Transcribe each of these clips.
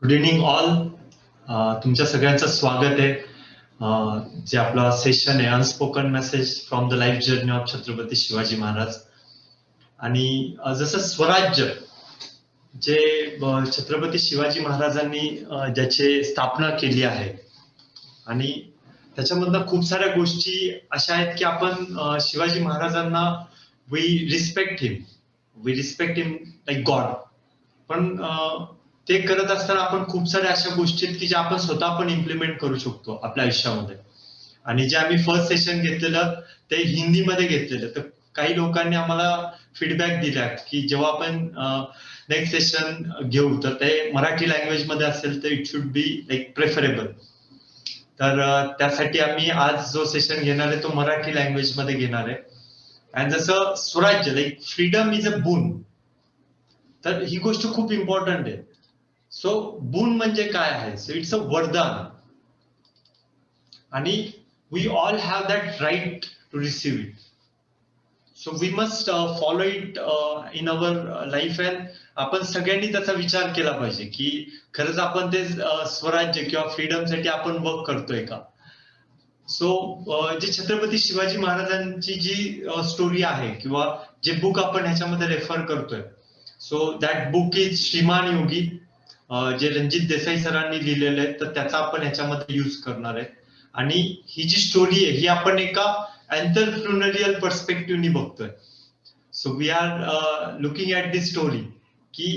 Good evening all. तुमच्या सगळ्यांचं स्वागत आहे. जे आपला सेशन आहे unspoken message from the life journey of Chhatrapati Shivaji Maharaj. आणि जसं स्वराज्य जे छत्रपती शिवाजी महाराजांनी ज्याची स्थापना केली आहे आणि त्याच्यामधनं खूप साऱ्या गोष्टी अशा आहेत की आपण शिवाजी महाराजांना we respect him like God. पण ते करत असताना आपण खूप साऱ्या अशा गोष्टी आहेत की ज्या आपण स्वतः पण इम्प्लिमेंट करू शकतो आपल्या आयुष्यामध्ये. आणि जे आम्ही फर्स्ट सेशन घेतलेलं ते हिंदीमध्ये घेतलेलं, तर काही लोकांनी आम्हाला फीडबॅक दिला की जेव्हा आपण नेक्स्ट सेशन घेऊ तर ते मराठी लँग्वेज मध्ये असेल तर it should be like preferable. तर त्यासाठी आम्ही आज जो सेशन घेणार आहे तो मराठी लँग्वेज मध्ये घेणार आहे. आणि जसं स्वराज्य लाईक फ्रीडम इज अ बून, तर ही गोष्ट खूप इम्पॉर्टंट आहे. सो बून म्हणजे काय आहे? सो इट्स अ वरदान आणि we all have that right to receive it. So we must follow it in our life. And आपण सगळ्यांनी त्याचा विचार केला पाहिजे की खरंच आपण ते स्वराज्य किंवा फ्रीडमसाठी आपण वर्क करतोय का. सो जे छत्रपती शिवाजी महाराजांची जी स्टोरी आहे किंवा जे बुक आपण ह्याच्यामध्ये रेफर करतोय, सो दॅट बुक इज श्रीमान योगी, जे रणजित देसाई सरांनी लिहिलेलं आहे, तर त्याचा आपण ह्याच्यामध्ये यूज करणार आहे. आणि ही जी स्टोरी आहे ही आपण एका एंटरप्रिन्युरियल पर्स्पेक्टिव्हनी बघतोय. So we are looking at this story की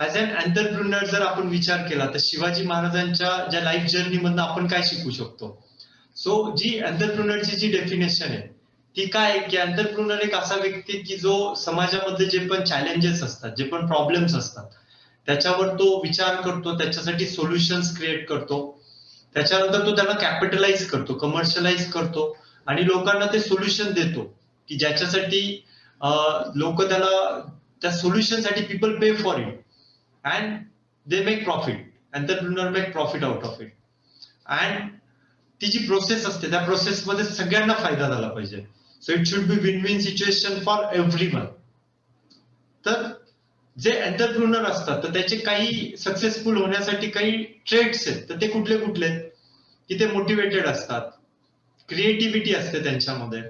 ऍज अन एंटरप्रिन्युअर जर आपण विचार केला तर शिवाजी महाराजांच्या ज्या लाईफ जर्नी मधनं आपण काय शिकू शकतो. सो जी एंटरप्रिन्युअरची जी डेफिनेशन आहे ती काय आहे की एंटरप्रिन्युअर एक असा व्यक्ती की जो समाजामध्ये जे पण चॅलेंजेस असतात, जे पण प्रॉब्लेम्स असतात त्याच्यावर तो विचार करतो, त्याच्यासाठी सोल्युशन्स क्रिएट करतो, त्याच्यानंतर तो त्यांना कॅपिटलाइज करतो, कमर्शियलाइज करतो आणि लोकांना ते सोल्युशन देतो की ज्याच्यासाठी लोक त्याला त्या सोल्युशनसाठी people pay for it and they make profit. Entrepreneur make profit out of it. And ती जी प्रोसेस असते त्या प्रोसेसमध्ये सगळ्यांना फायदा झाला पाहिजे. So it should be win win situation for everyone. तर जे एंटरप्रिन्युअर असतात तर त्याचे काही सक्सेसफुल होण्यासाठी काही ट्रेड्स आहेत, तर ते कुठले कुठले आहेत की ते मोटिवेटेड असतात, क्रिएटिव्हिटी असते त्यांच्यामध्ये.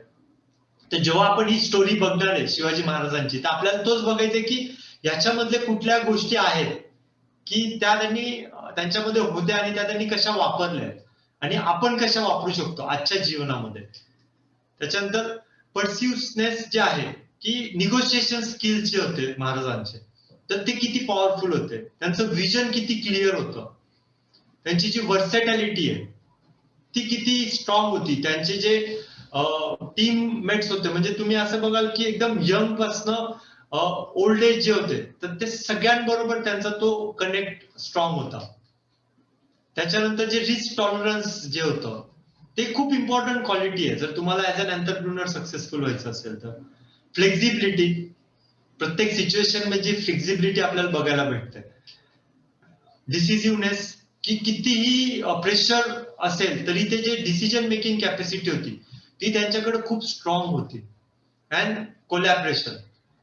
तर जेव्हा आपण ही स्टोरी बघणार आहे शिवाजी महाराजांची तर आपल्याला तोच बघायचंय की याच्यामधले कुठल्या गोष्टी आहेत की त्या त्यांनी त्यांच्यामध्ये होत्या आणि त्या त्यांनी कशा वापरल्या आणि आपण कशा वापरू शकतो आजच्या जीवनामध्ये. त्याच्यानंतर पर्सिव्हनेस जे आहे की निगोशिएशन स्किल्स जे होते महाराजांचे तर ते किती पॉवरफुल होते, त्यांचं विजन किती क्लिअर होतं, त्यांची जी वर्सॅटॅलिटी आहे ती किती स्ट्रॉंग होती, त्यांचे जे टीम मेट्स होते म्हणजे तुम्ही असं बघाल की एकदम यंग पासनं ओल्ड एज जे होते तर ते सगळ्यांबरोबर त्यांचा तो कनेक्ट स्ट्रॉंग होता. त्याच्यानंतर जे रिस्क टॉलरन्स जे होतं ते खूप इम्पॉर्टंट क्वालिटी आहे जर तुम्हाला ऍज अन एंटरप्रिन्युअर सक्सेसफुल व्हायचं असेल तर. फ्लेक्झिबिलिटी, प्रत्येक सिच्युएशन मध्ये फ्लेक्झिबिलिटी आपल्याला बघायला भेटते. डिसिजिव्हनेस की कितीही प्रेशर असेल तरी ते जे डिसिजन मेकिंग कॅपॅसिटी होती ती त्यांच्याकडे खूप स्ट्रॉंग होती. And collaboration.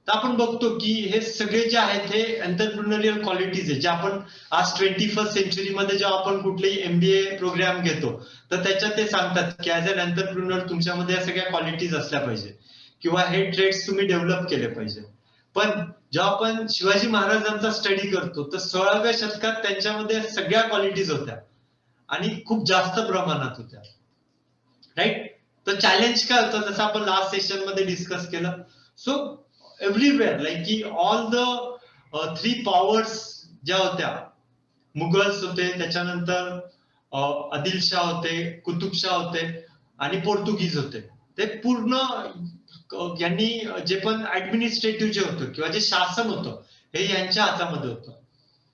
तर आपण बघतो की हे सगळे जे आहेत हे एंटरप्रिन्युरियल क्वालिटीज आहेत जे आपण आज 21st सेंचुरी मध्ये जेव्हा आपण कुठलेही MBA प्रोग्राम घेतो तर त्याच्यात ते सांगतात की ऍज अन एंटरप्रिन्युअर तुमच्यामध्ये या सगळ्या क्वालिटीज असल्या पाहिजे किंवा हे ट्रेड्स तुम्ही डेव्हलप केले पाहिजे. पण जेव्हा आपण शिवाजी महाराजांचा स्टडी करतो तर 16व्या शतकात त्यांच्यामध्ये सगळ्या क्वालिटीज होत्या आणि खूप जास्त प्रमाणात होत्या. राईट. तर चॅलेंज काय होतं जसं आपण लास्ट सेशन मध्ये डिस्कस केलं. सो एव्हरीवेअर लाईक की ऑल द 3 पॉवर्स ज्या होत्या, मुघल्स होते, त्याच्यानंतर आदिलशाह होते, कुतुबशाह होते आणि पोर्तुगीज होते, ते पूर्ण यांनी जे पण ऍडमिनिस्ट्रेटिव्ह जे होतं किंवा जे शासन होतं हे यांच्या हातामध्ये होतं.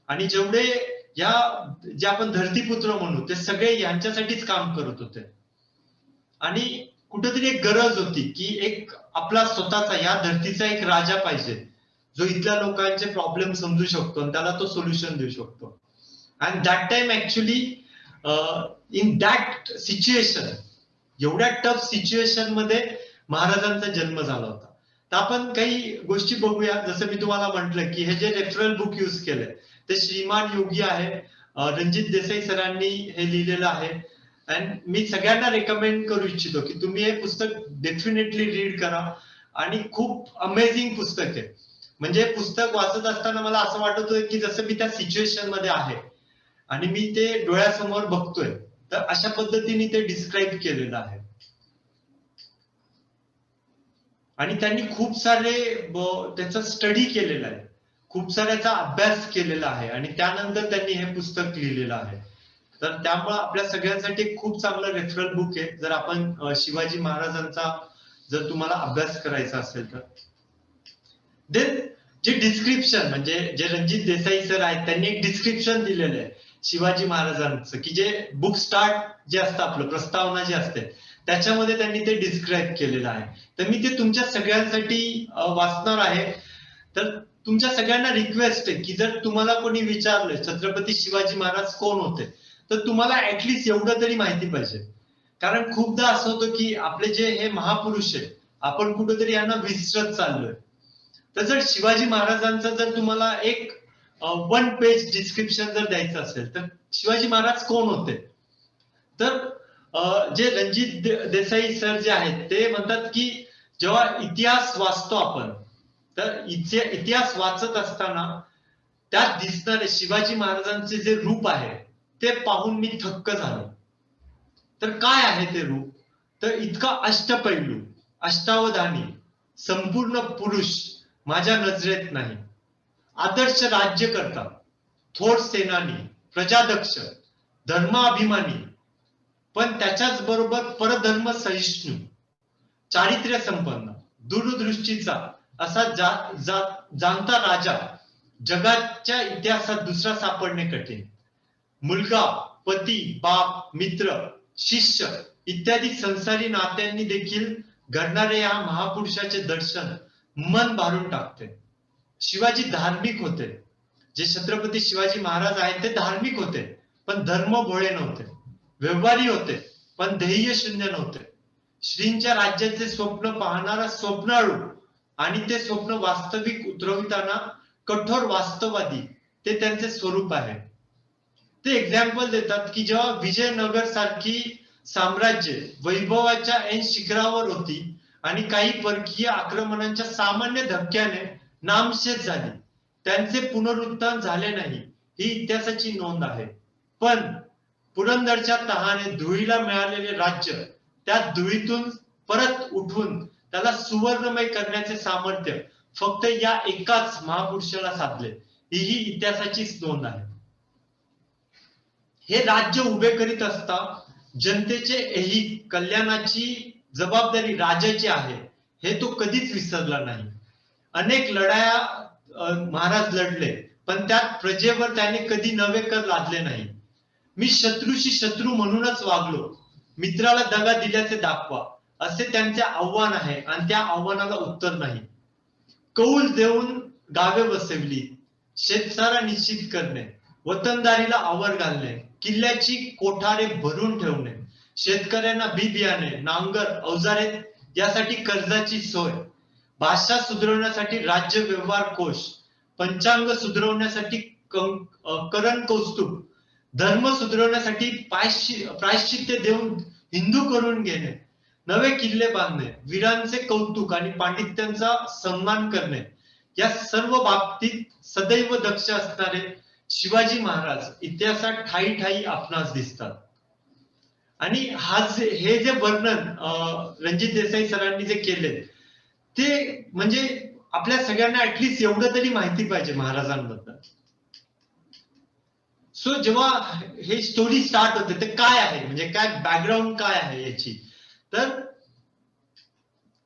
आणि जेवढे या जे आपण धरतीपुत्र म्हणू ते सगळे यांच्यासाठीच काम करत होते. आणि कुठेतरी एक गरज होती की एक आपला स्वतःचा या धरतीचा एक राजा पाहिजे जो इथल्या लोकांचे प्रॉब्लेम समजू शकतो आणि त्याला तो सोल्युशन देऊ शकतो. And that time actually in that situation, एवढ्या टफ सिच्युएशन मध्ये महाराजांचा जन्म झाला होता. तर आपण काही गोष्टी बघूया. जसं मी तुम्हाला म्हटलं की हे जे रेफरल बुक यूज केलंय ते श्रीमान योगी आहे, रणजित देसाई सरांनी हे लिहिलेलं आहे. अँड मी सगळ्यांना रेकमेंड करू इच्छितो की तुम्ही हे पुस्तक डेफिनेटली रीड करा आणि खूप अमेझिंग पुस्तक आहे. म्हणजे पुस्तक वाचत असताना मला असं वाटत होतं की जसं मी त्या सिच्युएशन मध्ये आहे आणि मी ते डोळ्यासमोर बघतोय. तर अशा पद्धतीने ते डिस्क्राईब केलेलं आहे. आणि त्यांनी खूप सारे त्याचा स्टडी केलेला आहे, खूप साऱ्याचा अभ्यास केलेला आहे आणि त्यानंतर त्यांनी हे पुस्तक लिहिलेलं आहे. तर त्यामुळे आपल्या सगळ्यांसाठी खूप चांगलं रेफरल बुक आहे जर आपण शिवाजी महाराजांचा जर तुम्हाला अभ्यास करायचा असेल तर. देन जे डिस्क्रिप्शन म्हणजे जे रणजित देसाई सर आहेत त्यांनी एक डिस्क्रिप्शन दिलेलं आहे शिवाजी महाराजांचं, की जे बुक स्टार्ट जे असतं आपलं प्रस्तावना जे असते त्याच्यामध्ये त्यांनी ते डिस्क्राईब केलेलं आहे. तर मी ते तुमच्या सगळ्यांसाठी वाचणार आहे. तर तुमच्या सगळ्यांना रिक्वेस्ट आहे की जर तुम्हाला कोणी विचारलं छत्रपती शिवाजी महाराज कोण होते, तर तुम्हाला ऍटलीस्ट एवढं तरी माहिती पाहिजे. कारण खूपदा असं होतं की आपले जे हे महापुरुष आहेत आपण कुठेतरी यांना विसरत चाललोय. तर जर शिवाजी महाराजांचं जर तुम्हाला एक 1 पेज डिस्क्रिप्शन जर द्यायचं असेल तर शिवाजी महाराज कोण होते, तर जे रणजित देसाई सर जे आहेत ते म्हणतात की जेव्हा इतिहास वाचतो आपण तर इतिहास वाचत असताना त्यात दिसणारे शिवाजी महाराजांचे जे रूप आहे ते पाहून मी थक्क झालो. तर काय आहे ते रूप, तर इतका अष्टपैलू, अष्टावधानी, संपूर्ण पुरुष माझ्या नजरेत नाही. आदर्श राज्यकर्ता, थोर सेनानी, प्रजादक्ष, धर्माभिमानी, पण त्याच्याच बरोबर परधर्म सहिष्णू, चारित्र्य संपन्न, दूरदृष्टीचा असा जाणता राजा जगाच्या इतिहासात दुसरा सापडणे कठीण. मुलगा, पती, बाप, मित्र, शिष्य इत्यादी संसारी नात्यांनी देखील घडणारे या महापुरुषाचे दर्शन मन भरून टाकते. शिवाजी धार्मिक होते. जे छत्रपती शिवाजी महाराज आहेत ते धार्मिक होते, पण धर्म भोळे नव्हते. व्यवहारी होते, पण ध्येय शून्य नव्हते. श्रींच्या राज्याचे स्वप्न पाहणारा स्वप्नाळू आणि ते स्वप्न वास्तविक उतरविताना कठोर वास्तववादी ते त्यांचे स्वरूप आहे. ते एक्झाम्पल देतात की जेव्हा विजयनगर सारखी साम्राज्य वैभवाच्या ऐन शिखरावर होती आणि काही परकीय आक्रमणांच्या सामान्य धक्क्याने नामशेष झाली, त्यांचे पुनरुत्थान झाले नाही, ही इतिहासाची नोंद आहे. पण पुरंदरच्या तहाने धुळीला मिळालेले राज्य त्या धुळीतून परत उठून त्याला सुवर्णमय करण्याचे सामर्थ्य फक्त या एकाच महापुरुषाला साधले, ही इतिहासाचीच नोंद आहे. हे राज्य उभे करीत असता जनतेचे ही कल्याणाची जबाबदारी राजाची आहे हे तो कधीच विसरला नाही. अनेक लढाया महाराज लढले, पण त्यात प्रजेवर त्याने कधी नवे कर लादले नाही. मी शत्रूशी शत्रू म्हणूनच वागलो, मित्राला दगा दिल्याचे दाखवा, असे त्यांचे आव्हान आहे आणि त्या आव्हानाला उत्तर नाही. कौल देऊन गावे बसवली, शेतसारा निश्चित करणे, वतनदारीला आवर घालणे, किल्ल्याची कोठारे भरून ठेवणे, शेतकऱ्यांना बी बियाणे, नांगर, अवजारे यासाठी कर्जाची सोय, भाषा सुधारण्यासाठी राज्य व्यवहार कोश, पंचांग सुधारण्यासाठी करण कौस्तुभ, धर्म सुधारण्यासाठी प्रायश्चित्य देऊन हिंदू करून घेणे, नवे किल्ले बांधणे, वीरांचे कौतुक आणि पांडित्यांचा सन्मान करणे, या सर्व बाबतीत सदैव दक्ष असणारे शिवाजी महाराज इतिहासात ठायी ठायी आपणास दिसतात. आणि हे जे वर्णन रणजित देसाई सरांनी जे केले ते म्हणजे आपल्या सगळ्यांना ऍटलीस्ट एवढं तरी माहिती पाहिजे महाराजांबद्दल. सो जेव्हा हे स्टोरी स्टार्ट होते ते काय आहे, म्हणजे काय बॅकग्राऊंड काय आहे याची, तर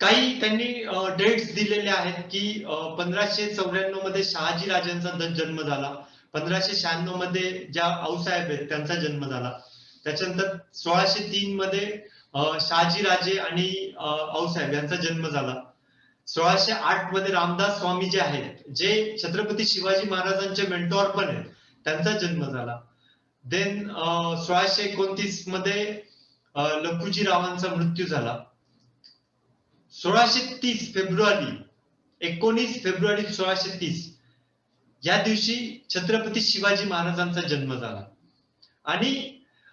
काही त्यांनी डेट्स दिलेले आहेत की 1594 मध्ये शहाजी राजांचा जन्म झाला, 1596 मध्ये ज्या आऊसाहेब आहेत त्यांचा जन्म झाला, त्याच्यानंतर 1603 मध्ये शहाजी राजे आणि आऊसाहेब यांचा जन्म झाला, 1608 मध्ये रामदास स्वामी जे आहेत जे छत्रपती शिवाजी महाराजांचे मेंटॉर पण आहेत त्यांचा जन्म झाला. देन 1629 मध्ये लखुजी रावांचा मृत्यू झाला. 1930 फेब्रुवारी 1630 या दिवशी छत्रपती शिवाजी महाराजांचा जन्म झाला. आणि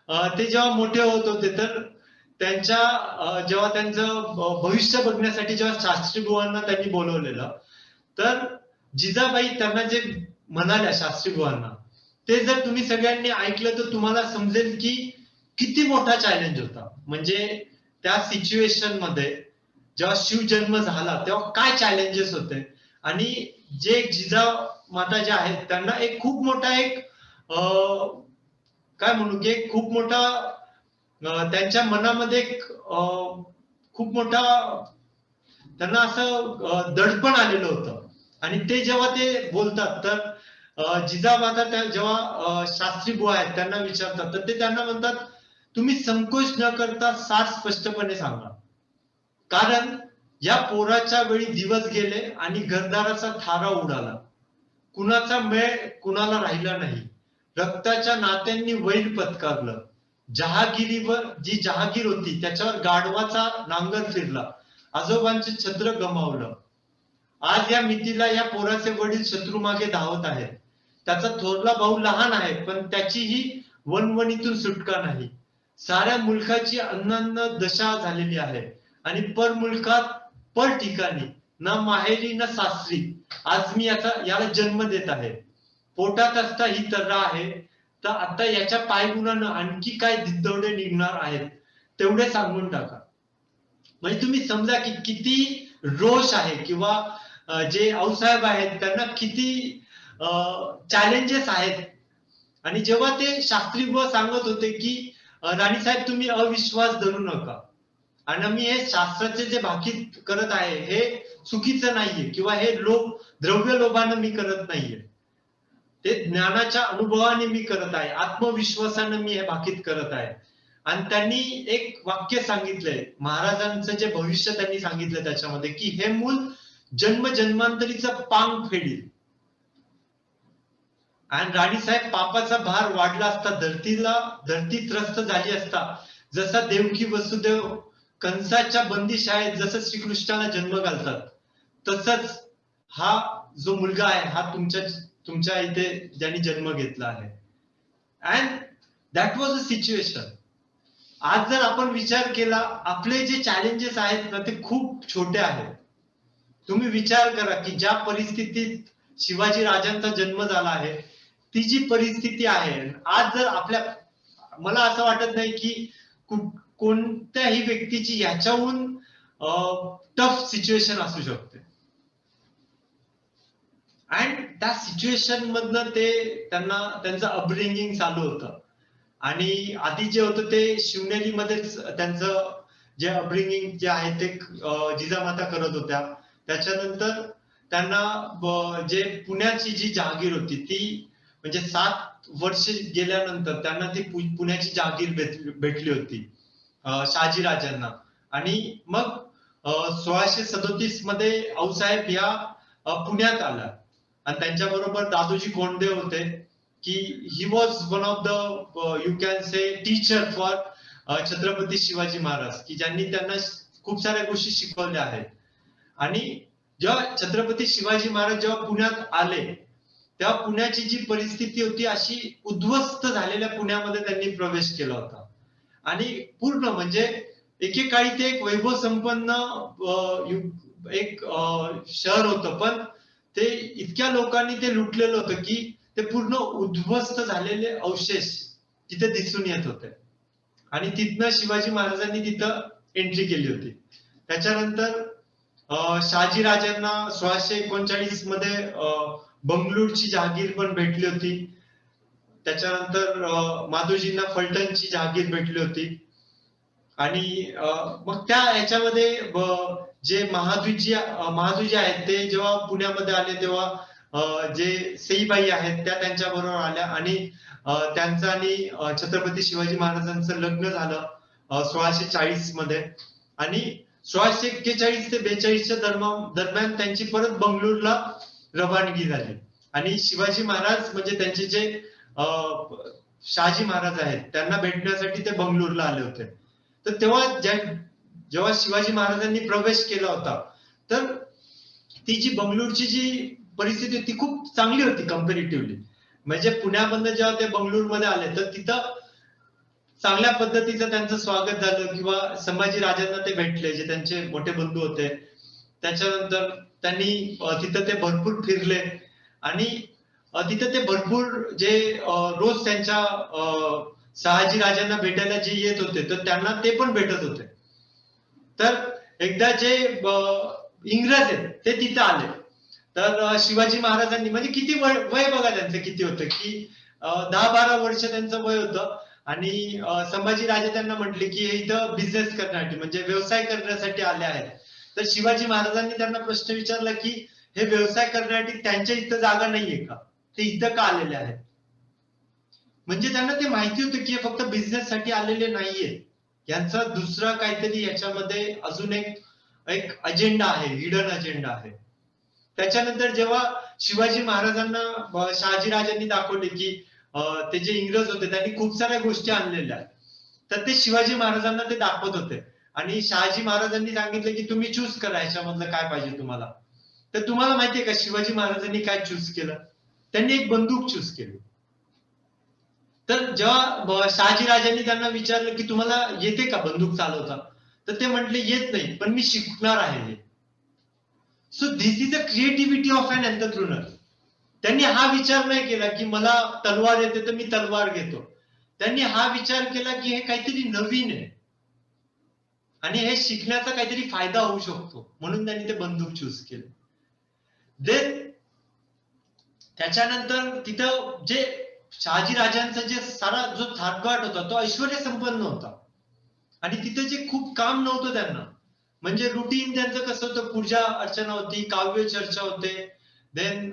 ते जेव्हा मोठे होत होते तर त्यांच्या जेव्हा त्यांचं भविष्य बघण्यासाठी जेव्हा शास्त्री बुवांना त्यांनी बोलवलेलं, तर जिजाबाई त्यांना जे म्हणाल्या शास्त्री बुवांना, ते जर तुम्ही सगळ्यांनी ऐकलं तर तुम्हाला समजेल की किती मोठा चॅलेंज होता. म्हणजे त्या सिच्युएशन मध्ये जेव्हा शिवजन्म झाला तेव्हा काय चॅलेंजेस होते, आणि जे जिजामाता ज्या आहेत त्यांना एक खूप मोठा एक काय म्हणू की एक खूप मोठा त्यांच्या मनामध्ये एक खूप मोठा त्यांना असं दडपण आलेलं होतं. आणि ते जेव्हा ते बोलतात तर जिजामाता त्या जेव्हा शास्त्री बुवा आहेत त्यांना विचारतात तर ते त्यांना म्हणतात, तुम्ही संकोच न करता सार स्पष्टपणे सांगा, कारण या पोराच्या वेळी दिवस गेले आणि घरदाराचा थारा उडाला, कुणाचा मेळ कुणाला राहिला नाही, रक्ताच्या नात्यांनी वैर पत्कारलं, जहागिरीवर जी जहागीर होती त्याच्यावर गाढवाचा नांगर फिरला, आजोबांचे छत्र गमावलं, आज या मितीला या पोराचे वडील शत्रू मागे धावत आहेत, त्याचा थोरला भाऊ लहान आहे पण त्याचीही वणवणीतून सुटका नाही, साऱ्या मुलकाची अन्नान्न दशा झालेली आहे आणि पर मुलकात पर ठिकाणी ना माहेरी ना सासरी आज मी याला जन्म देत आहे, पोटात असता ही तर्रा आहे, तर आता याच्या पायगुणानं आणखी काय धिदवडे निघणार आहेत तेवढे सांगून टाका. म्हणजे तुम्ही समजा की किती रोष आहे, किंवा जे आऊसाहेब आहेत त्यांना किती चॅलेंजेस आहेत. आणि जेव्हा ते शास्त्री बुवा सांगत होते की राणीसाहेब तुम्ही अविश्वास धरू नका, आणि मी हे शास्त्राचे जे भाकीत करत आहे हे चुकीचं नाहीये, किंवा हे द्रव्य लोभानं मी करत नाहीये, ते ज्ञानाच्या अनुभवाने मी करत आहे, आत्मविश्वासानं मी हे भाकीत करत आहे. आणि त्यांनी एक वाक्य सांगितलंय, महाराजांचं जे भविष्य त्यांनी सांगितलं त्याच्यामध्ये, की हे मूल जन्म जन्मांतरीचं पांग फेडील. आणि राणीसाहेब पापाचा भार वाढला असता, धरती त्रस्त झाली असता, जसा देवकी वसुदेव कंसाच्या बंदीशाळेत जसं श्रीकृष्णाला जन्म घालतात, तसंच हा जो मुलगा आहे हा तुमच्या इथे ज्यांनी जन्म घेतला आहे. And that was a situation. आज जर आपण विचार केला, आपले जे चॅलेंजेस आहेत ना ते खूप छोटे आहेत. तुम्ही विचार करा की ज्या परिस्थितीत शिवाजी राजांचा जन्म झाला आहे, ती जी परिस्थिती आहे आज जर मला असं वाटत नाही की कोणत्याही व्यक्तीची याच्याहून टफ सिच्युएशन असू शकते. अँड त्या सिच्युएशन मधनं त्यांचं अपब्रिंगिंग चालू होतं. आणि आधी जे होतं ते शिवनेरीमध्येच त्यांचं जे अपब्रिंगिंग जे आहे ते जिजामाता करत होत्या. त्याच्यानंतर त्यांना जे पुण्याची जी जहागीर होती ती, म्हणजे 7 वर्ष गेल्यानंतर त्यांना ती पुण्याची जहागीर भेटली होती शहाजी राजांना. आणि मग 1637 मध्ये आऊसाहेब या पुण्यात आला, आणि त्यांच्याबरोबर दादोजी कोंडदेव होते, की he was one of the you can say teacher for Chhatrapati Shivaji Maharaj, की ज्यांनी त्यांना खूप साऱ्या गोष्टी शिकवल्या आहेत. आणि जेव्हा छत्रपती शिवाजी महाराज जेव्हा पुण्यात आले तेव्हा पुण्याची जी परिस्थिती होती अशी उद्ध्वस्त झालेल्या पुण्यामध्ये त्यांनी प्रवेश केला होता. आणि पूर्ण म्हणजे एकेकाळी ते एक वैभव संपन्न एक शहर होतं, पण ते इतक्या लोकांनी ते लुटलेलं होतं की ते पूर्ण उद्ध्वस्त झालेले अवशेष तिथे दिसून येत होते. आणि तिथनं शिवाजी महाराजांनी तिथं एंट्री केली होती. त्याच्यानंतर शहाजी राजांना 1639 मध्ये बंगळूरची जहागीर पण भेटली होती. त्याच्यानंतर माधोजींना फलटणची जहागीर भेटली होती. आणि मग त्या ह्याच्यामध्ये जे महादूजी आहेत ते जेव्हा पुण्यामध्ये आले तेव्हा जे सईबाई आहेत त्या त्यांच्या बरोबर आल्या, आणि त्यांचं आणि छत्रपती शिवाजी महाराजांचं लग्न झालं 1640 मध्ये. आणि 1641 ते 42च्या दरम्यान त्यांची परत बंगळूरला रवानगी झाली. आणि शिवाजी महाराज म्हणजे त्यांचे जे शहाजी महाराज आहेत त्यांना भेटण्यासाठी ते बंगळूरला आले होते. तर तेव्हा जेव्हा शिवाजी महाराजांनी प्रवेश केला होता तर ती जी बंगळूरची जी परिस्थिती होती खूप चांगली होती कम्पॅरेटिव्हली. म्हणजे पुण्यामधनं जेव्हा ते बंगळूरमध्ये आले तर तिथं चांगल्या पद्धतीचं त्यांचं स्वागत झालं किंवा संभाजी राजांना ते भेटले, जे त्यांचे मोठे बंधू होते. त्याच्यानंतर त्यांनी तिथं ते भरपूर फिरले आणि तिथं ते भरपूर जे रोज त्यांच्या शहाजी राजांना भेटायला जे येत होते, तर त्यांना ते पण भेटत होते. तर एकदा जे इंग्रज आहेत ते तिथं आले. तर शिवाजी महाराजांनी, म्हणजे किती वय बघा त्यांचं किती होतं, की 10-12 वर्ष त्यांचं वय होतं आणि संभाजी राजे त्यांना म्हटले की हे इथं बिझनेस करण्यासाठी, म्हणजे व्यवसाय करण्यासाठी आले आहेत. तर शिवाजी महाराजांनी त्यांना प्रश्न विचारला की हे व्यवसाय करण्यासाठी त्यांच्या इथं जागा नाहीये का, ते इथं का आलेले आहेत. म्हणजे त्यांना ते माहिती होतं की हे फक्त बिझनेस साठी आलेले नाहीये, यांचा दुसरा काहीतरी याच्यामध्ये अजून एक एक अजेंडा आहे, हिडन अजेंडा आहे. त्याच्यानंतर जेव्हा शिवाजी महाराजांना शहाजीराजांनी दाखवले की ते जे इंग्रज होते त्यांनी खूप साऱ्या गोष्टी आणलेल्या, तर ते शिवाजी महाराजांना ते दाखवत होते आणि शहाजी महाराजांनी सांगितलं की तुम्ही चूज करा ह्याच्यामधलं काय पाहिजे तुम्हाला. तर तुम्हाला माहितीये का शिवाजी महाराजांनी काय चूज केलं? त्यांनी एक बंदूक चूज केली. तर जेव्हा शहाजीराजांनी त्यांना विचारलं की तुम्हाला येते का बंदूक चालवता, तर ते म्हटले येत नाही, पण मी शिकणार आहे. So this is the creativity of an entrepreneur. त्यांनी हा विचार नाही केला की मला तलवार येते तर मी तलवार घेतो. त्यांनी हा विचार केला की हे काहीतरी नवीन आहे आणि हे शिकण्याचा काहीतरी फायदा होऊ शकतो, म्हणून त्यांनी ते बंदूक चूज केले. देन त्याच्यानंतर तिथं जे शहाजी राजांचा जे सारा जो थाटगाट होता तो ऐश्वर्य संपन्न होता आणि तिथे जे खूप काम नव्हतं त्यांना, म्हणजे रुटीन त्यांचं कसं होतं, पूजा अर्चना होती, काव्य चर्चा होते, देन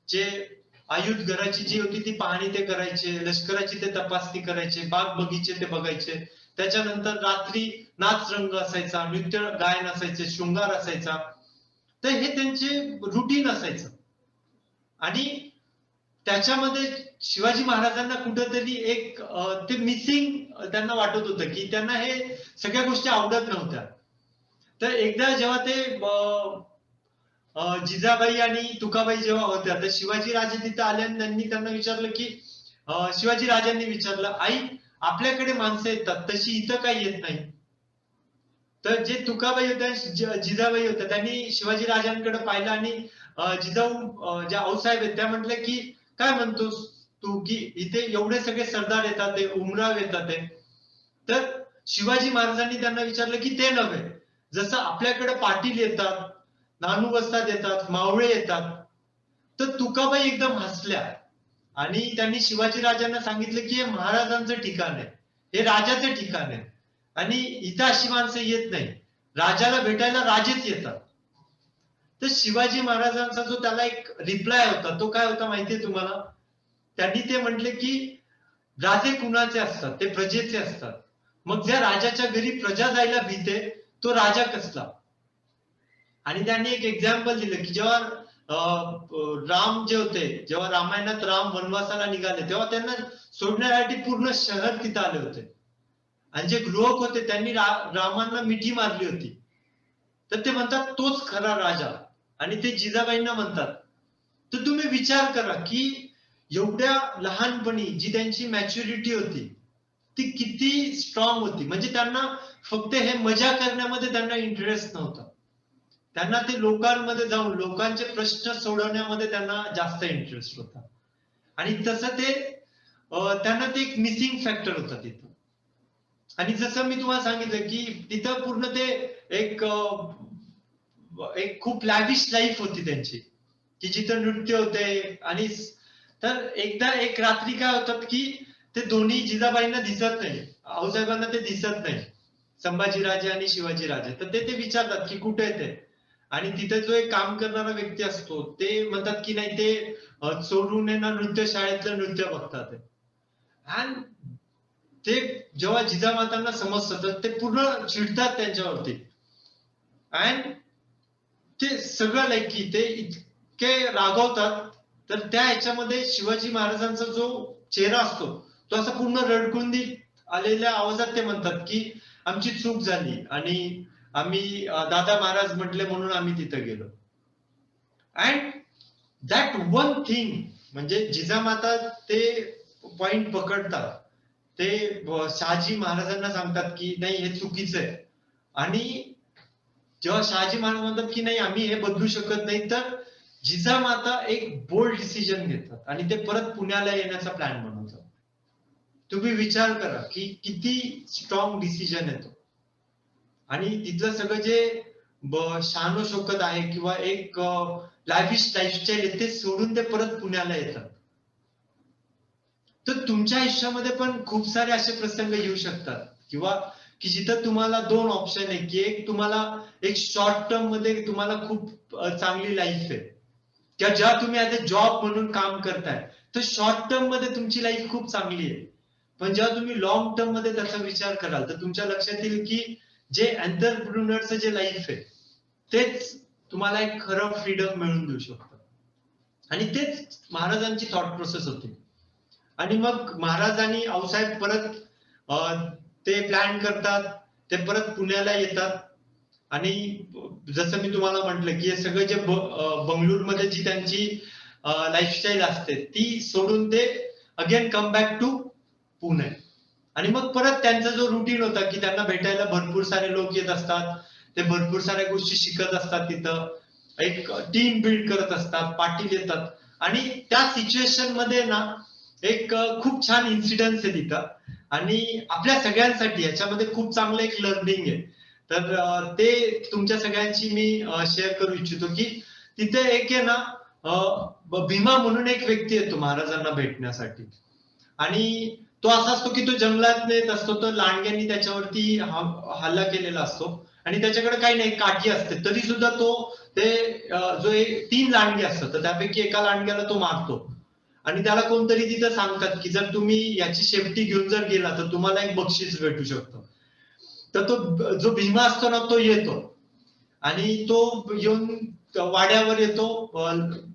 जे आयुध घराची जी होती ती पाहणी ते करायचे, लष्कराची ते तपासणी करायचे, बाग बगीचे ते बघायचे. त्याच्यानंतर रात्री नाच रंग असायचा, नृत्य गायन असायचे, शृंगार असायचा. तर हे त्यांचे रुटीन असायचं आणि त्याच्यामध्ये शिवाजी महाराजांना कुठंतरी एक ते मिसिंग त्यांना वाटत होतं की त्यांना हे सगळ्या गोष्टी आवडत नव्हत्या. तर एकदा जेव्हा ते जिजाबाई आणि तुकाबाई जेव्हा होत्या, तर शिवाजी राजे तिथे आले आणि त्यांनी त्यांना विचारलं की शिवाजी राजांनी विचारलं, आई आपल्याकडे माणसं येतात तशी इथं काही येत नाही. तर जे तुकाबाई होत्या, जिजाबाई होत्या, त्यांनी शिवाजी राजांकडे पाहिलं आणि जिजाऊ ज्या आऊसाहेब आहेत त्या म्हटल्या की काय म्हणतोस तू, की इथे एवढे सगळे सरदार येतात, ते उमराव येतात. तर शिवाजी महाराजांनी त्यांना विचारलं की ते नव्हे, जसं आपल्याकडे पाटील येतात, नानू वस्ताद येतात, मावळे येतात. तर तुकाबाई एकदम हसल्या आणि त्यांनी शिवाजी राजांना सांगितलं की हे महाराजांचं ठिकाण आहे, हे राजाचं ठिकाण आहे आणि इथं अशी माणसं येत नाही, राजाला भेटायला राजेच येतात. तर शिवाजी महाराजांचा जो त्याला एक रिप्लाय होता तो काय होता माहितीये तुम्हाला? त्यांनी ते म्हटले की राजे कुणाचे असतात, ते प्रजेचे असतात. मग ज्या राजाच्या घरी प्रजा जायला भीते तो राजा कसला. आणि त्यांनी एक एक्झाम्पल दिलं की जेव्हा राम जे होते, जेव्हा रामायणात राम वनवासाला निघाले तेव्हा त्यांना सोडण्यासाठी पूर्ण शहर तिथं आले होते आणि जे गृहक होते त्यांनी रामांना मिठी मारली होती. तर ते म्हणतात तोच खरा राजा आणि ते जिजाबाईंना म्हणतात. तर तुम्ही विचार करा की एवढ्या लहानपणी जी त्यांची मॅच्युरिटी होती ती किती स्ट्रॉंग होती. म्हणजे त्यांना फक्त हे मजा करण्यामध्ये त्यांना इंटरेस्ट नव्हता, त्यांना ते लोकांमध्ये जाऊन लोकांचे प्रश्न सोडवण्यामध्ये त्यांना जास्त इंटरेस्ट होता आणि तसं ते त्यांना ते एक मिसिंग फॅक्टर होता तिथं. आणि जसं मी तुम्हाला सांगितलं की तिथं पूर्ण ते एक एक खूप लॅविश लाईफ होती त्यांची, की जिथं नृत्य होते आणि तर एकदा एक रात्री काय होतात की ते दोन्ही जिजाबाईंना दिसत नाही, आऊसाहेबांना ते दिसत नाही, संभाजीराजे आणि शिवाजीराजे. तर ते विचारतात की कुठे आहे ते, आणि तिथे जो एक काम करणारा व्यक्ती असतो ते म्हणतात की नाही ते चोरून येणार नृत्य शाळेतलं नृत्य बघतात. आणि ते जेव्हा जिजामातांना समजतं तर ते पूर्ण चिडतात त्यांच्यावरती अँड ते सगळं लाईक की ते इतके रागवतात. तर त्या ह्याच्यामध्ये शिवाजी महाराजांचा जो चेहरा असतो तो असा पूर्ण रडकुंदी आलेल्या आवाजात ते म्हणतात की आमची चूक झाली आणि आम्ही दादा महाराज म्हटले म्हणून आम्ही तिथं गेलो. अँड दॅट वन थिंग, म्हणजे जिजामाता ते पॉइंट पकडतात ते शहाजी महाराजांना सांगतात की नाही हे चुकीचं आहे. आणि जेव्हा शहाजी महाराज म्हणतात की नाही आम्ही हे बदलू शकत नाही, तर जिजामाता एक बोल्ड डिसिजन घेतात आणि ते परत पुण्याला येण्याचा प्लॅन बनवतात. तुम्ही विचार करा की किती स्ट्रॉंग डिसिजन आहे तो. आणि तिथलं सगळं जे शान शौकत आहे किंवा एक लाविश लाईफस्टाईल आहे ते सोडून ते परत पुण्याला येतात. तर तुमच्या आयुष्यामध्ये पण खूप सारे असे प्रसंग येऊ शकतात किंवा की जिथं तुम्हाला दोन ऑप्शन आहे की एक तुम्हाला एक शॉर्ट टर्म मध्ये तुम्हाला खूप चांगली लाईफ आहे किंवा जेव्हा तुम्ही ऍज अ जॉब म्हणून काम करताय तर शॉर्ट टर्म मध्ये तुमची लाईफ खूप चांगली आहे. पण जेव्हा तुम्ही लॉंग टर्म मध्ये त्याचा विचार कराल तर तुमच्या लक्षात येईल की जे एंटरप्रिन्युअरचं जे लाईफ आहे तेच तुम्हाला एक खरं फ्रीडम मिळवून देऊ शकतं. आणि तेच महाराजांची थॉट प्रोसेस होती. आणि मग महाराज आणि आऊसाहेब परत ते प्लॅन करतात, ते परत पुण्याला येतात. आणि जसं मी तुम्हाला म्हटलं की हे सगळं जे बंगळुरूमध्ये जी त्यांची लाईफस्टाईल असते ती सोडून ते again come back to Pune. आणि मग परत त्यांचा जो रुटीन होता की त्यांना भेटायला भरपूर सारे लोक येत असतात, ते भरपूर साऱ्या गोष्टी शिकत असतात, तिथं एक टीम बिल्ड करत असतात, पाटील येतात. आणि त्या सिच्युएशन मध्ये ना एक खूप छान इन्सिडन्स आहे तिथं. आणि आपल्या सगळ्यांसाठी याच्यामध्ये खूप चांगलं एक लर्निंग आहे. तर ते तुमच्या सगळ्यांची मी शेअर करू इच्छितो की तिथे एक आहे ना भीमा म्हणून एक व्यक्ती येतो महाराजांना भेटण्यासाठी. आणि तो असा असतो की तो जंगलात येत असतो, तर लांडग्यांनी त्याच्यावरती हल्ला केलेला असतो आणि त्याच्याकडे काही नाही काठी असते, तरी सुद्धा तो ते जो एक 3 लांडगे असतात तर त्यापैकी एका लांडग्याला तो मारतो. आणि त्याला कोणतरी तिथं सांगतात की जर तुम्ही याची सेफ्टी घेऊन जर गेला तर तुम्हाला एक बक्षीस भेटू शकतं. तर तो जो भीमा असतो ना तो येतो आणि तो येऊन वाड्यावर येतो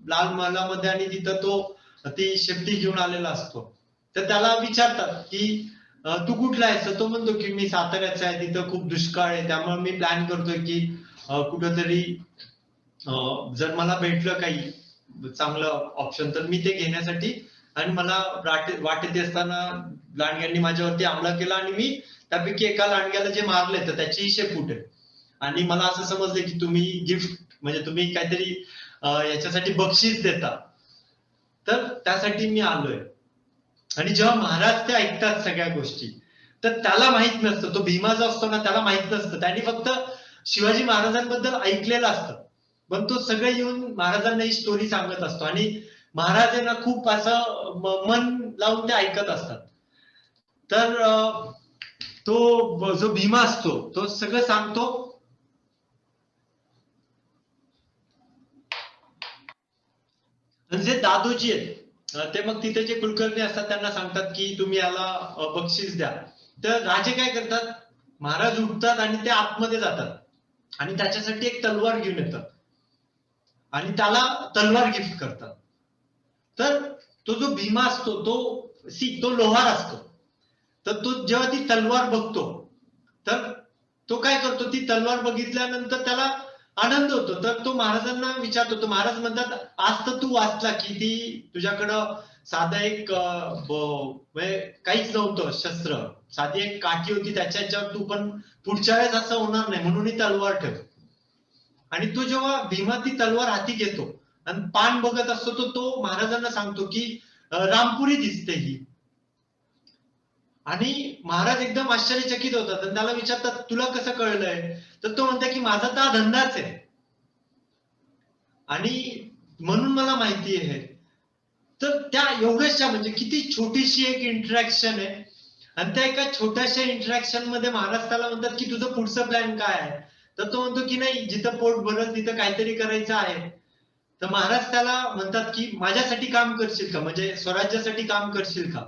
लाल महालामध्ये आणि तिथं तो ती शेपटी घेऊन आलेला असतो. तर त्याला विचारतात की तू कुठला आहेस? तर तो म्हणतो की मी साताऱ्याचा आहे, तिथं खूप दुष्काळ आहे, त्यामुळे मी प्लॅन करतोय की कुठंतरी जर मला भेटलं काही चांगलं ऑप्शन तर मी ते घेण्यासाठी. आणि मला वाटेत असताना लांडग्यांनी माझ्यावरती हमला केला आणि मी त्यापैकी एका लांडग्याला जे मारले तर त्याची शेपूट आहे. आणि मला असं समजलं की तुम्ही गिफ्ट म्हणजे तुम्ही काहीतरी याच्यासाठी बक्षीस देता, तर त्यासाठी मी आलोय. आणि जेव्हा महाराज ते ऐकतात सगळ्या गोष्टी तर त्याला माहित नसतं, तो भीमा जो असतो ना त्याला माहित नसतं, त्यांनी फक्त शिवाजी महाराजांबद्दल ऐकलेलं असतं. पण तो सगळं येऊन महाराजांना ही स्टोरी सांगत असतो आणि महाराज आहे ना खूप असं मन लावून ते ऐकत असतात. तर तो जो भीमा असतो तो सगळं सांगतो. जे दादोजी आहेत ते मग तिथे जे कुलकर्णी असतात त्यांना सांगतात की तुम्ही याला बक्षीस द्या. तर राजे काय करतात, महाराज उठतात आणि ते आतमध्ये जातात आणि त्याच्यासाठी एक तलवार घेऊन येतात आणि त्याला तलवार गिफ्ट करतात. तर तो जो भीमा असतो तो लोहार असतो. तर तो जेव्हा ती तलवार बघतो तर तो काय करतो, ती तलवार बघितल्यानंतर त्याला आनंद होतो. तर तो महाराजांना विचारतो, तर महाराज म्हणतात आज तर तू वाचला की ती तुझ्याकडं साधं एक म्हणजे काहीच नव्हतं शस्त्र, साधी एक काठी होती त्याच्यावर तू पण पुढच्या वेळेस असं होणार नाही म्हणून ही तलवार ठेव. आणि तो जेव्हा भीमा ती तलवार हाती घेतो आणि पान बघत असतो तो महाराजांना सांगतो की रामपुरी दिसते ही. आणि महाराज एकदम आश्चर्यचकित होतात आणि त्याला विचारतात तुला कसं कळलंय? तर तो म्हणतो की माझा तर हा धंदाच आहे आणि म्हणून मला माहिती आहे. तर त्या एवढ्याशा म्हणजे किती छोटीशी एक इंटरॅक्शन आहे आणि त्या एका छोट्याशा इंटरॅक्शन मध्ये महाराज त्याला म्हणतात की तुझं पुढचं प्लॅन काय आहे? तर तो म्हणतो की नाही जिथं पोट भरल तिथं काहीतरी करायचं आहे. तर महाराज त्याला म्हणतात की माझ्यासाठी काम करशील का, म्हणजे स्वराज्यासाठी काम करशील का?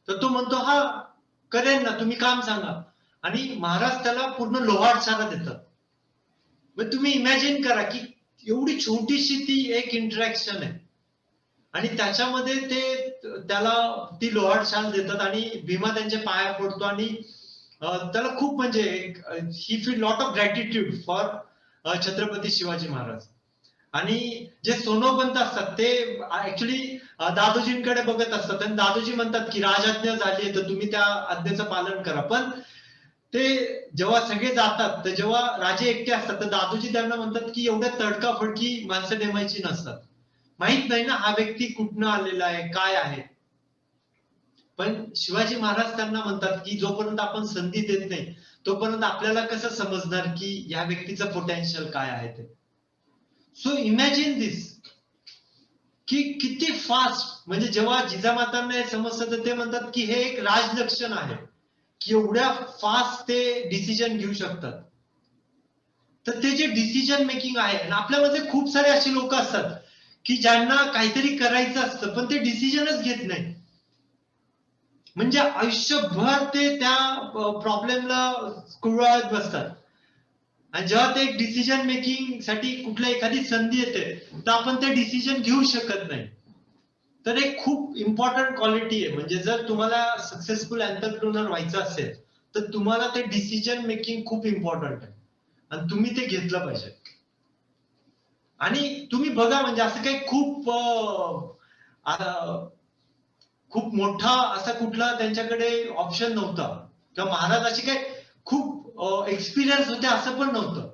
तर तो म्हणतो हा करेन ना, तुम्ही काम सांगा. आणि महाराज त्याला पूर्ण लोहारशाला देतात. मग तुम्ही इमॅजिन करा की एवढी छोटीशी ती एक इंटरॅक्शन आहे आणि त्याच्यामध्ये ते त्याला ती लोहारशाल देतात आणि भीमा त्यांच्या पाया पडतो आणि त्याला खूप म्हणजे he feel lot of gratitude for Chhatrapati Shivaji Maharaj. आणि जे सोनोपंत असतात ते ऍक्च्युली दादोजींकडे बघत असतात आणि दादोजी म्हणतात की राजआज्ञा झाली तर तुम्ही त्या आज्ञेचं पालन करा. पण ते जेव्हा सगळे जातात तर जेव्हा राजे एकटे असतात तर दादोजी त्यांना म्हणतात की एवढ्या तडकाफडकी माणसं नेमायची नसतात. माहित नाही ना हा व्यक्ती कुठनं आलेला आहे, काय आहे. पण शिवाजी महाराज त्यांना म्हणतात की जोपर्यंत आपण संधी देत नाही तोपर्यंत आपल्याला कसं समजणार की या व्यक्तीचं पोटेन्शियल काय आहे ते. सो इमॅजिन दिस की किती फास्ट, म्हणजे जेव्हा जिजामातांना हे समजतं तर ते म्हणतात की हे एक राजलक्षण आहे की एवढ्या फास्ट ते डिसिजन घेऊ शकतात. तर ते जे डिसिजन मेकिंग आहे, आणि आपल्यामध्ये खूप सारे असे लोक असतात की ज्यांना काहीतरी करायचं असतं पण ते डिसिजनच घेत नाही. म्हणजे आयुष्यभर ते त्या प्रॉब्लेमला कुरवाळत बसतात. आणि जेव्हा ते एक डिसिजन मेकिंग साठी कुठल्या एखादी संधी येते तर आपण ते डिसिजन घेऊ शकत नाही. तर एक खूप इम्पॉर्टंट क्वालिटी आहे. म्हणजे जर तुम्हाला सक्सेसफुल एंटरप्रेन्योर व्हायचं असेल तर तुम्हाला ते डिसिजन मेकिंग खूप इम्पॉर्टंट आहे आणि तुम्ही ते घेतलं पाहिजे. आणि तुम्ही बघा म्हणजे असं काही खूप मोठा असा कुठला त्यांच्याकडे ऑप्शन नव्हता किंवा महाराज असे काही खूप एक्सपिरियन्स होते असं पण नव्हतं.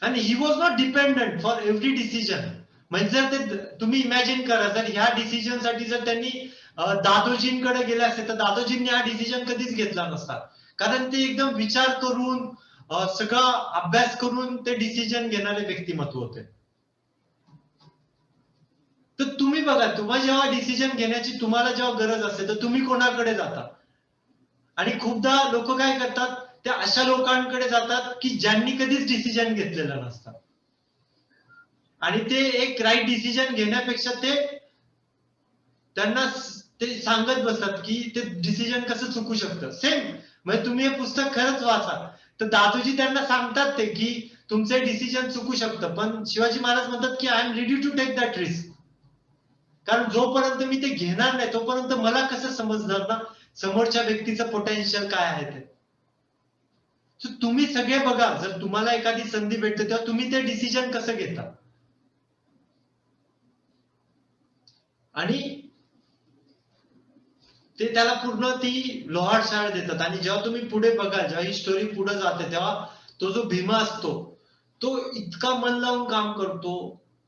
आणि ही was not dependent for every decision. म्हणजे जर ते तुम्ही इमॅजिन करा जर ह्या डिसिजन साठी जर त्यांनी दादोजींकडे गेले असते तर दादोजींनी हा डिसिजन कधीच घेतला नसता. कारण ते एकदम विचार करून सगळा अभ्यास करून ते डिसिजन घेणारे व्यक्तिमत्व होते. तर तुम्ही बघा तुम्हाला जेव्हा डिसिजन घेण्याची तुम्हाला जेव्हा गरज असते तर तुम्ही कोणाकडे जाता. आणि खूपदा लोक काय करतात ते अशा लोकांकडे जातात की ज्यांनी कधीच डिसिजन घेतलेला नसतात. आणि ते एक राईट डिसिजन घेण्यापेक्षा ते त्यांना ते सांगत बसतात की ते डिसिजन कसं चुकू शकतं. सेम म्हणजे तुम्ही हे पुस्तक खरंच वाचा तर दादोजी त्यांना सांगतात ते की तुमचे डिसिजन चुकू शकतं पण शिवाजी महाराज म्हणतात की I am ready to take that risk. कारण जोपर्यंत मी ते घेणार नाही तोपर्यंत मला कसं समजणार ना समोरच्या व्यक्तीचं पोटेन्शियल काय आहे ते. तुम्ही सगळे बघा जर तुम्हाला एखादी संधी भेटते तेव्हा तुम्ही ते डिसिजन कसं घेता. आणि ते त्याला पूर्ण ती लोहार शाळ देतात. आणि जेव्हा तुम्ही पुढे बघा जेव्हा ही स्टोरी पुढे जाते तेव्हा तो जो भीमा असतो तो इतका मन लावून काम करतो.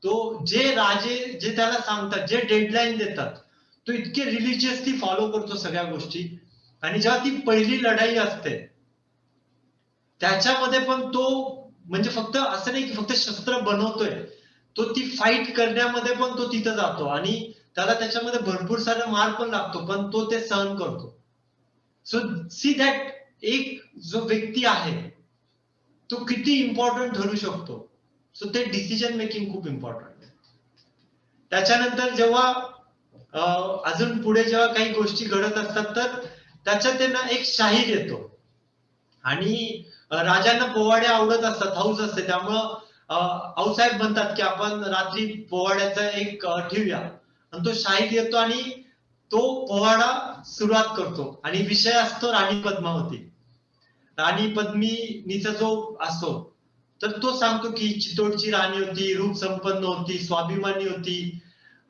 तो जे राजे जे त्याला सांगतात जे डेडलाईन देतात तो इतके रिलिजियसली फॉलो करतो सगळ्या गोष्टी. आणि जेव्हा ती पहिली लढाई असते त्याच्यामध्ये पण तो म्हणजे फक्त असं नाही की फक्त शस्त्र बनवतोय तो ती फाईट करण्यामध्ये पण तो तिथं जातो आणि त्याला त्याच्यामध्ये भरपूर सारा मार पण लागतो पण तो ते सहन करतो. सो सी दॅट एक जो व्यक्ती आहे तो किती इम्पॉर्टंट ठरू शकतो. सो ते डिसिजन मेकिंग खूप इम्पॉर्टंट आहे. त्याच्यानंतर जेव्हा अजून पुढे जेव्हा काही गोष्टी घडत असतात तर त्याच्यात त्यांना एक शाहीर येतो. आणि राजांना पोवाडे आवडत असतात हौस असते त्यामुळं आऊसाहेब म्हणतात की आपण रात्री पोवाड्याचा एक ठेवूया. आणि तो शाहीर येतो आणि तो पोवाडा सुरुवात करतो आणि विषय असतो राणी पद्मावती. राणी पद्मिनीचा जो असतो तर तो सांगतो की चितोडची राणी होती, रूप संपन्न होती, स्वाभिमानी होती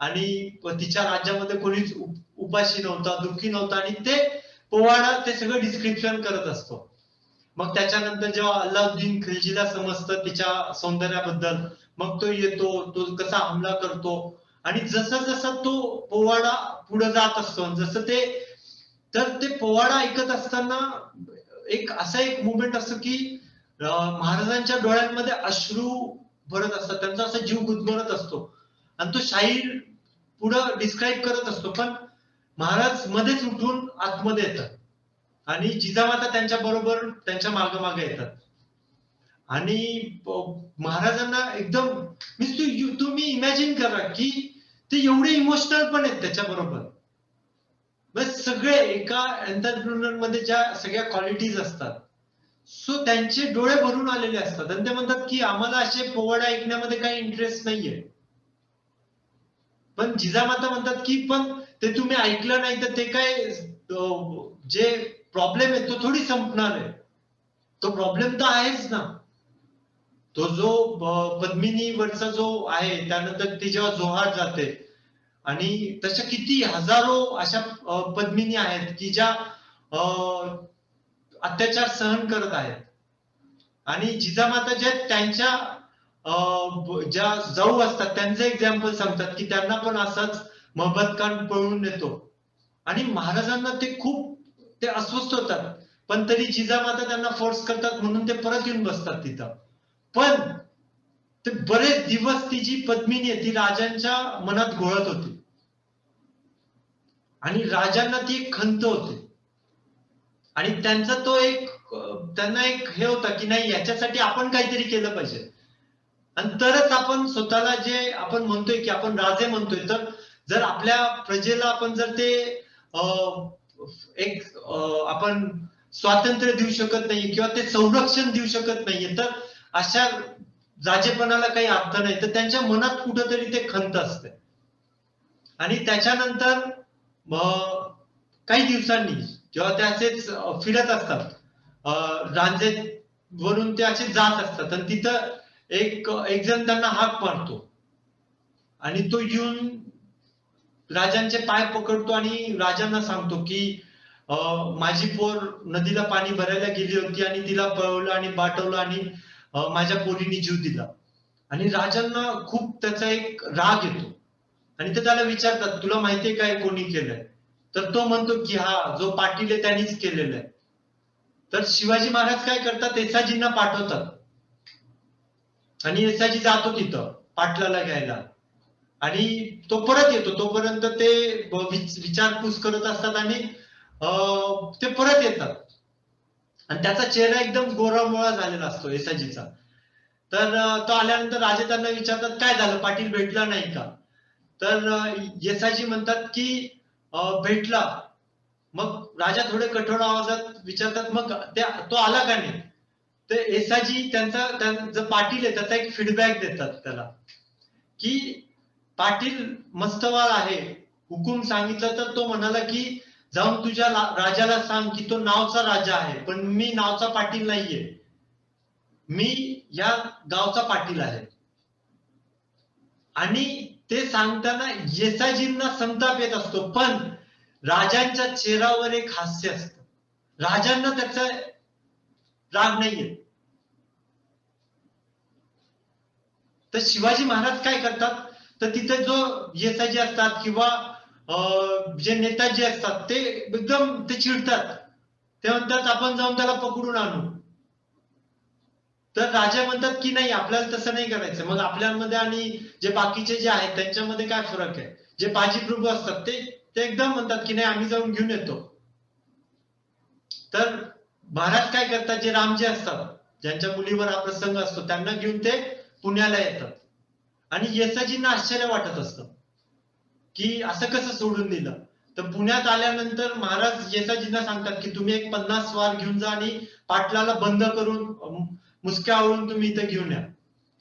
आणि तिच्या राज्यामध्ये कोणीच उपाशी नव्हता, दुःखी नव्हता. आणि ते पोवाडा ते सगळं डिस्क्रिप्शन करत असतो. मग त्याच्यानंतर जेव्हा अल्लाउद्दीन खिलजीला समजतं तिच्या सौंदर्याबद्दल मग तो येतो तो कसा हमला करतो. आणि जसा जसा तो पोवाडा पुढे जात असतो जसं ते तर ते पोवाडा ऐकत असताना एक असा एक मुवमेंट असतो की महाराजांच्या डोळ्यांमध्ये अश्रू भरत असतात त्यांचा असा जीव गुदमरत असतो. आणि तो शाहीर पुढं डिस्क्राईब करत असतो पण महाराज मध्येच उठून आतमध्ये येतात आणि जिजामाता त्यांच्या बरोबर त्यांच्या मागे मागे येतात. आणि महाराजांना एकदम तुम्ही इमॅजिन करा की ते एवढे इमोशनल पण आहेत त्याच्या बरोबर. सगळे एका एंटरप्रेन्योर मध्ये ज्या सगळ्या क्वालिटीज असतात सो त्यांचे डोळे भरून आलेले असतात आणि ते म्हणतात की आम्हाला असे पोवाडे ऐकण्यामध्ये काही इंटरेस्ट नाहीये. पण जिजामाता म्हणतात की पण ते तुम्ही ऐकलं नाही तर ते काय जे प्रॉब्लेम आहे तो थोडी संपणार आहे. तो प्रॉब्लेम तर आहेच ना. तो जो पद्मिनीवरचा जो आहे, त्यानंतर ती जेव्हा जोहार जाते, आणि तशा किती हजारो अशा पद्मिनी आहेत की ज्या अत्याचार सहन करत आहेत. आणि जिजामाता ज्या त्यांच्या ज्या जाऊ असतात त्यांचं एक्झाम्पल सांगतात की त्यांना पण असाच महबतखान पळून येतो, आणि महाराजांना ते खूप ते अस्वस्थ होतात, पण तरी जिजामाता त्यांना फोर्स करतात म्हणून ते परत येऊन बसतात तिथं. पण ते बरेच दिवस ती जी पद्मिनी आहे ती राजांच्या मनात घोळत होती, आणि राजांना ती एक खंत होती, आणि त्यांचा तो एक त्यांना एक हे होता की नाही, याच्यासाठी आपण काहीतरी केलं पाहिजे, आणि तरच आपण स्वतःला जे आपण म्हणतोय की आपण राजे म्हणतोय, तर जर आपल्या प्रजेला आपण जर ते एक आपण स्वातंत्र्य देऊ शकत नाही किंवा ते संरक्षण देऊ शकत नाहीये, तर अशा राजेपणाला काही अर्थ नाही. तर त्यांच्या मनात कुठंतरी ते खंत असते. आणि त्याच्यानंतर काही दिवसांनी जेव्हा ते असेच फिरत असतात, रांजेत वरून ते असे जात असतात, आणि तिथं एक जण त्यांना हाक मारतो, आणि तो येऊन राजांचे पाय पकडतो आणि राजांना सांगतो की माझी पोर नदीला पाणी भरायला गेली होती आणि तिला पळवलं आणि बाटवलं, आणि माझ्या पोरीने जीव दिला. आणि राजांना खूप त्याचा एक राग येतो, आणि ते त्याला विचारतात तुला माहितीये काय कोणी केलंय? तर तो म्हणतो की हा जो पाटील आहे त्यांनीच केलेलं आहे. तर शिवाजी महाराज काय करतात, येसाजींना पाठवतात, आणि येसाजी जातो तिथं पाटलाला घ्यायला, आणि तो परत येतो. तोपर्यंत ते विचारपूस करत असतात, आणि ते परत येतात, आणि त्याचा चेहरा एकदम गोरामोळा झालेला असतो येसाजीचा. तर तो आल्यानंतर राजे त्यांना विचारतात काय झालं, पाटील भेटला नाही का? तर येसाजी म्हणतात की भेटला. मग राजा थोडे कठोर आवाजात विचारतात मग तो आला का नाही? तर येसाजी त्यांचा जो पाटील आहे त्याचा एक फीडबॅक देतात त्याला, की पाटील मस्तवाल आहे, हुकूम सांगितलं तर तो म्हणाला की जाऊन तुझ्या राजाला सांग की तो नावचा राजा आहे, पण मी नावचा पाटील नाहीये, मी या गावचा पाटील आहे. आणि ते सांगताना येसाजींना संताप येत असतो, पण राजांच्या चेहऱ्यावर एक हास्य असतं. राजांना त्याचा राग नाहीये. तर शिवाजी महाराज काय करतात, तर तिथे जो येसाजी असतात किंवा जे नेताजी असतात ते एकदम ते चिडतात. ते म्हणतात आपण जाऊन त्याला पकडून आणू. तर राजा म्हणतात की नाही आपल्याला तसं नाही करायचं. मग आपल्यामध्ये आणि जे बाकीचे जे आहेत त्यांच्यामध्ये काय फरक आहे? जे बाजी प्रभू असतात ते एकदम म्हणतात की नाही आम्ही जाऊन घेऊन येतो. तर महाराज काय करतात, जे रामजी असतात ज्यांच्या मुलीवर हा प्रसंग असतो त्यांना घेऊन ते पुण्याला येतात, आणि येसाजींना आश्चर्य वाटत असतं की असं कसं सोडून दिलं. तर पुण्यात आल्यानंतर महाराज येसाजींना सांगतात की तुम्ही एक 50 स्वार घेऊन जा आणि पाटलाला बंद करून मुसक्या आवळून तुम्ही इथं घेऊन या,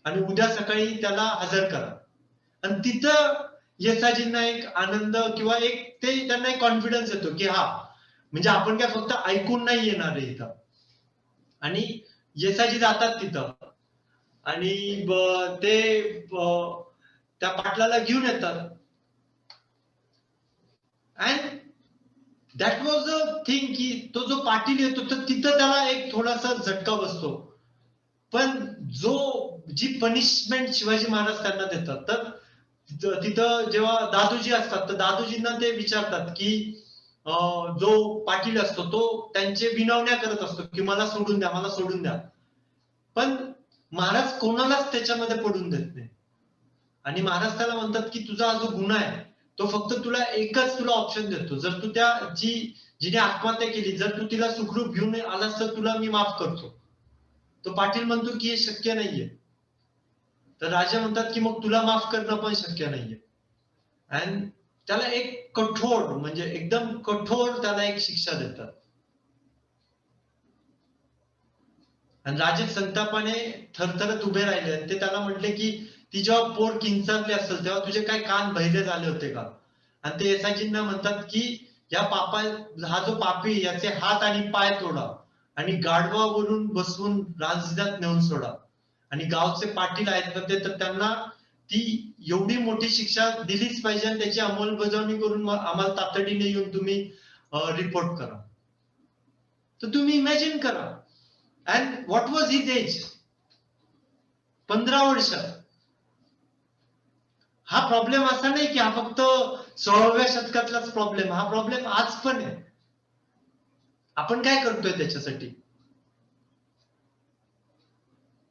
आणि उद्या सकाळी त्याला हजर करा. आणि तिथं येसाजींना एक आनंद किंवा एक ते त्यांना एक कॉन्फिडन्स येतो की हा म्हणजे आपण काय फक्त ऐकून नाही येणार आहे इथं. आणि येसाजी जातात तिथं, आणि ते त्या पाटलाला घेऊन येतात. And that was a thing की तो जो पाटील येतो तर तिथं त्याला एक थोडासा झटका बसतो. पण जो जी पनिशमेंट शिवाजी महाराज त्यांना देतात, तर तिथं जेव्हा दादोजी असतात तर दादोजींना ते विचारतात की जो पाटील असतो तो त्यांचे विनवण्या करत असतो की मला सोडून द्या, मला सोडून द्या. पण महाराज कोणालाच त्याच्यामध्ये पडून देत नाही, आणि महाराज त्याला म्हणतात की तुझा हा जो गुन्हा आहे तो फक्त तुला एकच तुला ऑप्शन देतो, जर तू त्या जिने आत्महत्या केली जर तू तिला सुखरूप घेऊन आलास तर तुला मी माफ करतो. तो पाटील म्हणतो की हे शक्य नाहीये. तर राजा म्हणतात की मग तुला माफ करणं पण शक्य नाहीये. आणि त्याला एक कठोर म्हणजे एकदम कठोर त्याला एक शिक्षा देतात. आणि राजे संतापाने थरथरत उभे राहिले, आणि ते त्याला म्हटले की ती जेव्हा पोर किंचारली असेल तेव्हा तुझे काय कान बहिरे झाले होते का? आणि ते येसाजींना म्हणतात की या हा जो पापी याचे हात आणि पाय तोडा, आणि गाढवावरून बसवून राजधात नेऊन सोडा. आणि गावचे पाटील आहेत तर त्यांना ती एवढी मोठी शिक्षा दिलीच पाहिजे आणि त्याची अंमलबजावणी करून आम्हाला तातडीने येऊन तुम्ही रिपोर्ट करा. तर तुम्ही इमॅजिन करा. And what was his age? 15 वर्ष. हा प्रॉब्लेम असा नाही की हा फक्त 16व्या शतकातलाच प्रॉब्लेम, हा प्रॉब्लेम आज पण आहे. आपण काय करतोय त्याच्यासाठी?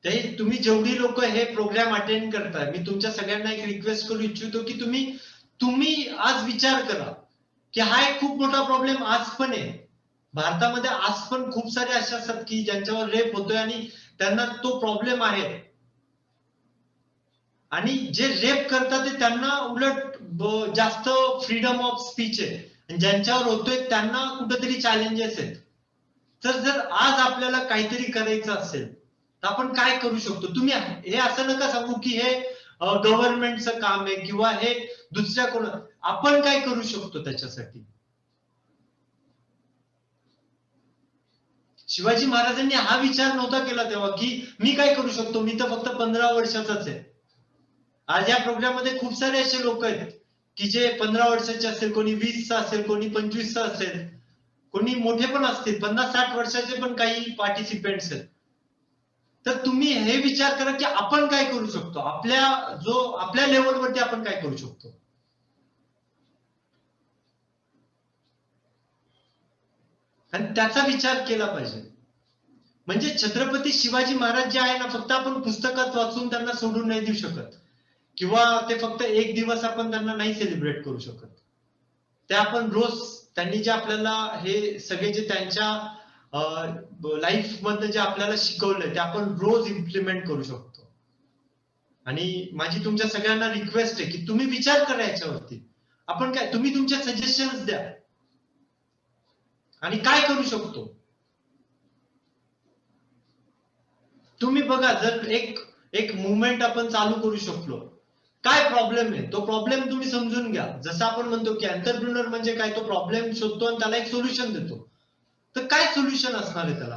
ते तुम्ही जेवढी लोक हे प्रोग्राम अटेंड करताय, मी तुमच्या सगळ्यांना एक रिक्वेस्ट करू इच्छितो की तुम्ही आज विचार करा की हा एक खूप मोठा प्रॉब्लेम आज पण आहे. भारतामध्ये आज पण खूप सारे असे असतात की ज्यांच्यावर रेप होतोय आणि त्यांना तो प्रॉब्लेम आहे. आणि जे रेप करतात ते त्यांना उलट जास्त फ्रीडम ऑफ स्पीच आहे, आणि ज्यांच्यावर होतोय त्यांना कुठेतरी चॅलेंजेस आहेत. तर जर आज आपल्याला काहीतरी करायचं असेल तर आपण काय करू शकतो? तुम्ही हे असं नका सांगू की हे गव्हर्नमेंटचं काम आहे किंवा हे दुसऱ्या कोण, आपण काय करू शकतो त्याच्यासाठी? शिवाजी महाराजांनी हा विचार नव्हता केला तेव्हा की मी काय करू शकतो, मी तर फक्त 15 वर्षाचाच आहे. आज या प्रोग्राममध्ये खूप सारे असे लोक आहेत की जे 15 वर्षाचे असेल, कोणी 20चा असेल, कोणी 25चा असेल, कोणी मोठे पण असतील, 50-60 वर्षाचे पण काही पार्टिसिपेंट्स आहेत. तर तुम्ही हे विचार करा की आपण काय करू शकतो, आपल्या लेवलवरती आपण काय करू शकतो. आणि त्याचा विचार केला पाहिजे. म्हणजे छत्रपती शिवाजी महाराज जे आहे ना, फक्त आपण पुस्तकात वाचून त्यांना सोडून नाही देऊ शकत, किंवा ते फक्त एक दिवस आपण त्यांना नाही सेलिब्रेट करू शकत. ते आपण रोज, त्यांनी जे आपल्याला हे सगळे जे त्यांच्या लाईफ मध्ये जे आपल्याला शिकवलंय ते आपण रोज इम्प्लिमेंट करू शकतो. आणि माझी तुमच्या सगळ्यांना रिक्वेस्ट आहे की तुम्ही विचार करा याच्यावरती. आपण काय, तुम्ही तुमचे सजेशन्स द्या आणि काय करू शकतो. तुम्ही बघा, जर एक मुवमेंट आपण चालू करू शकलो, काय प्रॉब्लेम आहे तो प्रॉब्लेम तुम्ही समजून घ्या. जसं आपण म्हणतो की एंटरप्रिनर म्हणजे काय, तो प्रॉब्लेम शोधतो आणि त्याला एक सोल्युशन देतो. तर काय सोल्युशन असणार आहे त्याला?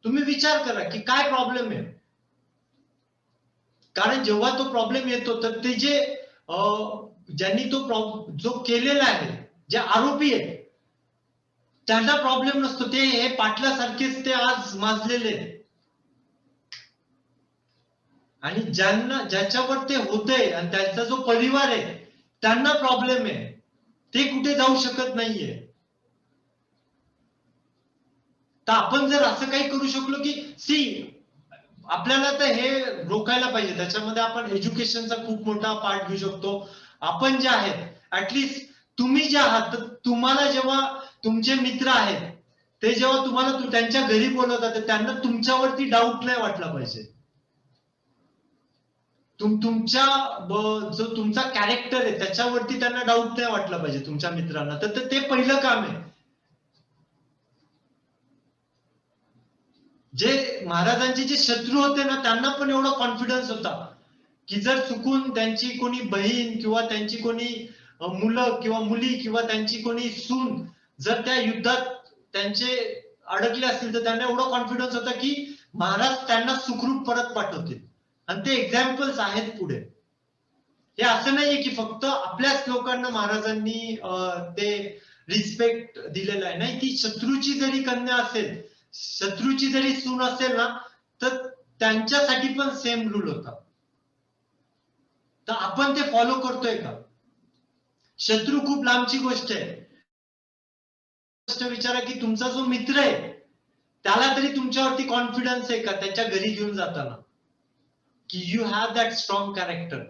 तुम्ही विचार करा की काय प्रॉब्लेम आहे. कारण जेव्हा तो प्रॉब्लेम येतो तर ते जे ज्यांनी तो जो केलेला आहे, जे आरोपी आहे, त्यांना प्रॉब्लेम नसतो. ते हे पाटलासारखेच ते आज माजलेले. आणि ज्याच्यावर ते होतंय आणि त्यांचा जो परिवार आहे त्यांना प्रॉब्लेम आहे, ते कुठे जाऊ शकत नाहीये. तर आपण जर असं काही करू शकलो की आपल्याला तर हे रोखायला पाहिजे. त्याच्यामध्ये आपण एज्युकेशनचा खूप मोठा पार्ट घेऊ शकतो. आपण जे आहेत ऍटलिस्ट, तुम्ही जे आहात, तर तुम्हाला जेव्हा तुमचे मित्र आहेत ते जेव्हा तुम्हाला त्यांच्या घरी बोलवतात तर त्यांना तुमच्यावरती डाऊट नाही वाटला पाहिजे. तुमच्या जो तुमचा कॅरेक्टर आहे त्याच्यावरती त्यांना डाऊट नाही वाटला पाहिजे तुमच्या मित्रांना. तर ते पहिलं काम आहे. जे महाराजांचे जे शत्रू होते ना, त्यांना पण एवढा कॉन्फिडन्स होता की जर चुकून त्यांची कोणी बहीण किंवा त्यांची कोणी मुलं किंवा मुली किंवा त्यांची कोणी सून जर त्या युद्धात त्यांचे अडकले असतील तर त्यांना एवढा कॉन्फिडन्स होता की महाराज त्यांना सुखरूप परत पाठवतील. आणि ते एक्झाम्पल्स आहेत पुढे. हे असं नाहीये की फक्त आपल्याच लोकांना महाराजांनी ते रिस्पेक्ट दिलेला आहे. नाही, ती शत्रूची जरी कन्या असेल, शत्रूची जरी सून असेल ना, तर त्यांच्यासाठी पण सेम रूल होता. तर आपण ते फॉलो करतोय का? शत्रू खूप लांबची गोष्ट आहे. विचारा की तुमचा जो मित्र आहे त्याला तरी तुमच्यावरती कॉन्फिडन्स आहे का त्याच्या घरी घेऊन जाताना, की you have that strong character.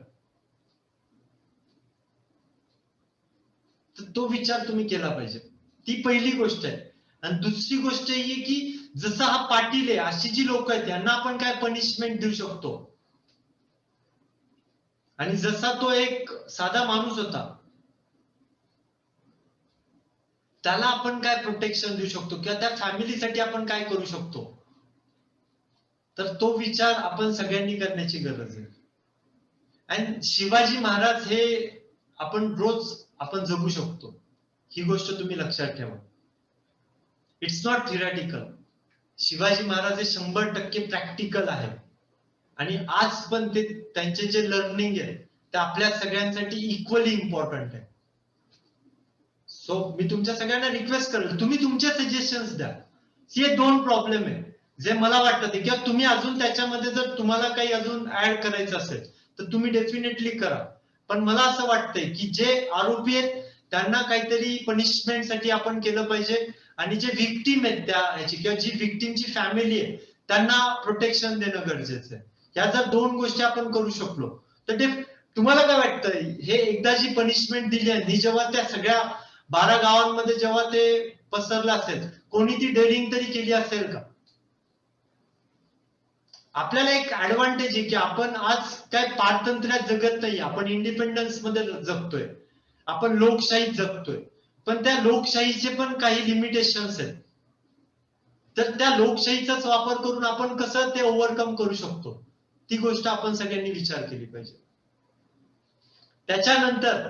तर तो विचार तुम्ही केला पाहिजे. ती पहिली गोष्ट आहे. आणि दुसरी गोष्ट ही की जसं हा पाटील आहे, अशी जी लोक आहेत त्यांना आपण काय पनिशमेंट देऊ शकतो, आणि जसा तो एक साधा माणूस होता त्याला आपण काय प्रोटेक्शन देऊ शकतो किंवा त्या फॅमिलीसाठी आपण काय करू शकतो. तर तो विचार आपण सगळ्यांनी करण्याची गरज आहे. आणि शिवाजी महाराज हे आपण रोज जगू शकतो, ही गोष्ट तुम्ही लक्षात ठेवा. It's not theoretical. Shivaji Maharaj हे 100% प्रॅक्टिकल आहे. आणि आज पण ते त्यांचे जे लर्निंग आहे ते आपल्या सगळ्यांसाठी इक्वली इम्पॉर्टंट आहे. सो मी तुमच्या सगळ्यांना रिक्वेस्ट करेल, तुम्ही तुमचे सजेशन्स द्या. हे 2 प्रॉब्लेम आहे जे मला वाटतं ते, किंवा तुम्ही अजून त्याच्यामध्ये जर तुम्हाला काही अजून ऍड करायचं असेल तर तुम्ही डेफिनेटली करा. पण मला असं वाटतंय की जे आरोपी आहेत त्यांना काहीतरी पनिशमेंटसाठी आपण केलं पाहिजे, आणि जे व्हिक्टीम आहेत त्या ह्याची, किंवा जी व्हिक्टीमची फॅमिली आहे त्यांना प्रोटेक्शन देणं गरजेचं आहे. या जर 2 गोष्टी आपण करू शकलो तर ते, तुम्हाला काय वाटतं, हे एकदा जी पनिशमेंट दिली आहे, जेव्हा त्या सगळ्या 12 गावांमध्ये जेव्हा ते पसरलं असेल, कोणी ती डेअरिंग तरी केली असेल का? आपल्याला एक ऍडव्हान्टेज आहे की आपण आज काय पारतंत्र्यात जगत नाही, आपण इंडिपेंडन्स मध्ये जगतोय, आपण लोकशाहीत जगतोय. पण त्या लोकशाहीचे पण काही लिमिटेशन्स आहेत. तर त्या लोकशाहीचाच वापर करून आपण कसं ते ओव्हरकम करू शकतो, ती गोष्ट आपण सगळ्यांनी विचार केली पाहिजे. त्याच्यानंतर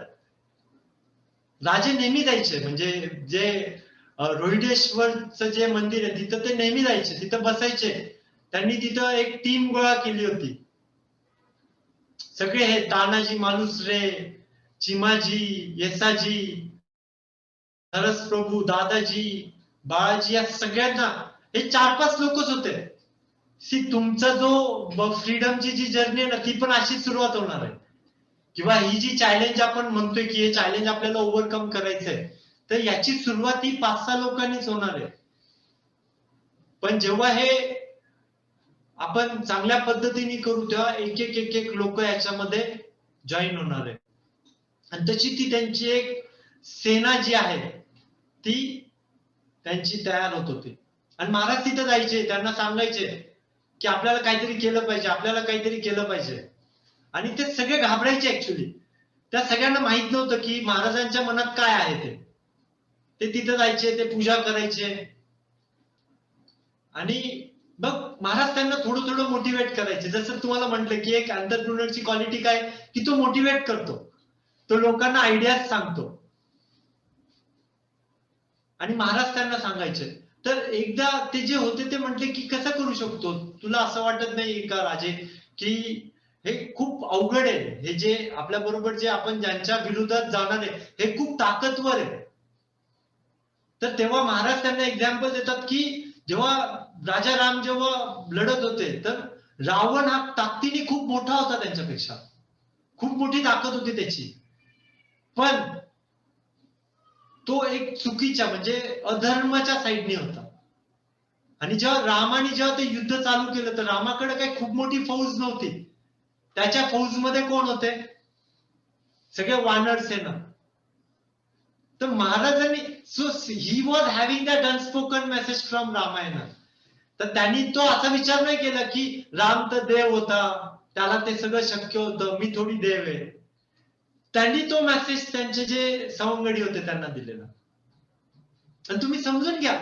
राजे नेहमी जायचे, म्हणजे जे रोहिडेश्वरचं जे मंदिर आहे तिथं ते नेहमी जायचे, तिथं बसायचे. त्यांनी तिथं एक टीम गोळा केली होती. सगळे हे तानाजी मालुसरे, चिमाजी, येसाजी, नरसप्रभू, दादाजी, बाळाजी, या सगळ्यांना, हे 4-5 लोकच होते. तुमचा जो फ्रीडमची जी जर्नी आहे ना, ती पण अशीच सुरुवात होणार आहे. किंवा ही जी चॅलेंज आपण म्हणतोय की हे चॅलेंज आपल्याला ओव्हरकम करायचंय, तर याची सुरुवात ही 5-6 लोकांनीच होणार आहे. पण जेव्हा हे आपण चांगल्या पद्धतीने करू तेव्हा एक लोक याच्यामध्ये जॉईन होणार आहे, आणि तशी ती त्यांची एक सेना जी आहे ती त्यांची तयार होत होती. आणि महाराज तिथं जायचे, त्यांना सांगायचे की आपल्याला काहीतरी केलं पाहिजे, आपल्याला काहीतरी केलं पाहिजे. आणि ते सगळे घाबरायचे ऍक्च्युली. त्या सगळ्यांना माहित नव्हतं की महाराजांच्या मनात काय आहे ते तिथं जायचे, ते पूजा करायचे. आणि बघ, महाराज त्यांना थोडं थोडं मोटिवेट करायचे. जसं तुम्हाला म्हटलं की एक एंटरप्रेन्योरची क्वालिटी काय, की तो मोटिवेट करतो, तो लोकांना आयडियाज सांगतो. आणि महाराज त्यांना सांगायचे. तर एकदा ते जे होते ते म्हटले की कसं करू शकतो, तुला असं वाटत नाही का राजे की हे खूप अवघड आहे, हे जे आपल्या बरोबर जे आपण ज्यांच्या विरोधात जाणार आहे हे खूप ताकदवर आहे. तर तेव्हा महाराज त्यांना एक्झाम्पल देतात की जेव्हा राजा राम जेव्हा लढत होते तर रावण हा ताकदीने खूप मोठा होता त्यांच्यापेक्षा, खूप मोठी ताकद होती त्याची. पण तो एक चुकीच्या, म्हणजे अधर्माच्या साईडने होता. आणि जेव्हा रामाने जेव्हा ते युद्ध चालू केलं तर रामाकडे काही खूप मोठी फौज नव्हती. त्याच्या फौजमध्ये कोण होते, सगळे वानर सेना. तर महाराजांनी, so he was having that unspoken message from Ramayana. तर त्यांनी तो असा विचार नाही केला की राम तर देव होता, त्याला ते सगळं शक्य होतं, मी थोडी देव आहे. त्यांनी तो मेसेज त्यांचे जे सवंगडी होते त्यांना दिलेला. आणि तुम्ही समजून घ्या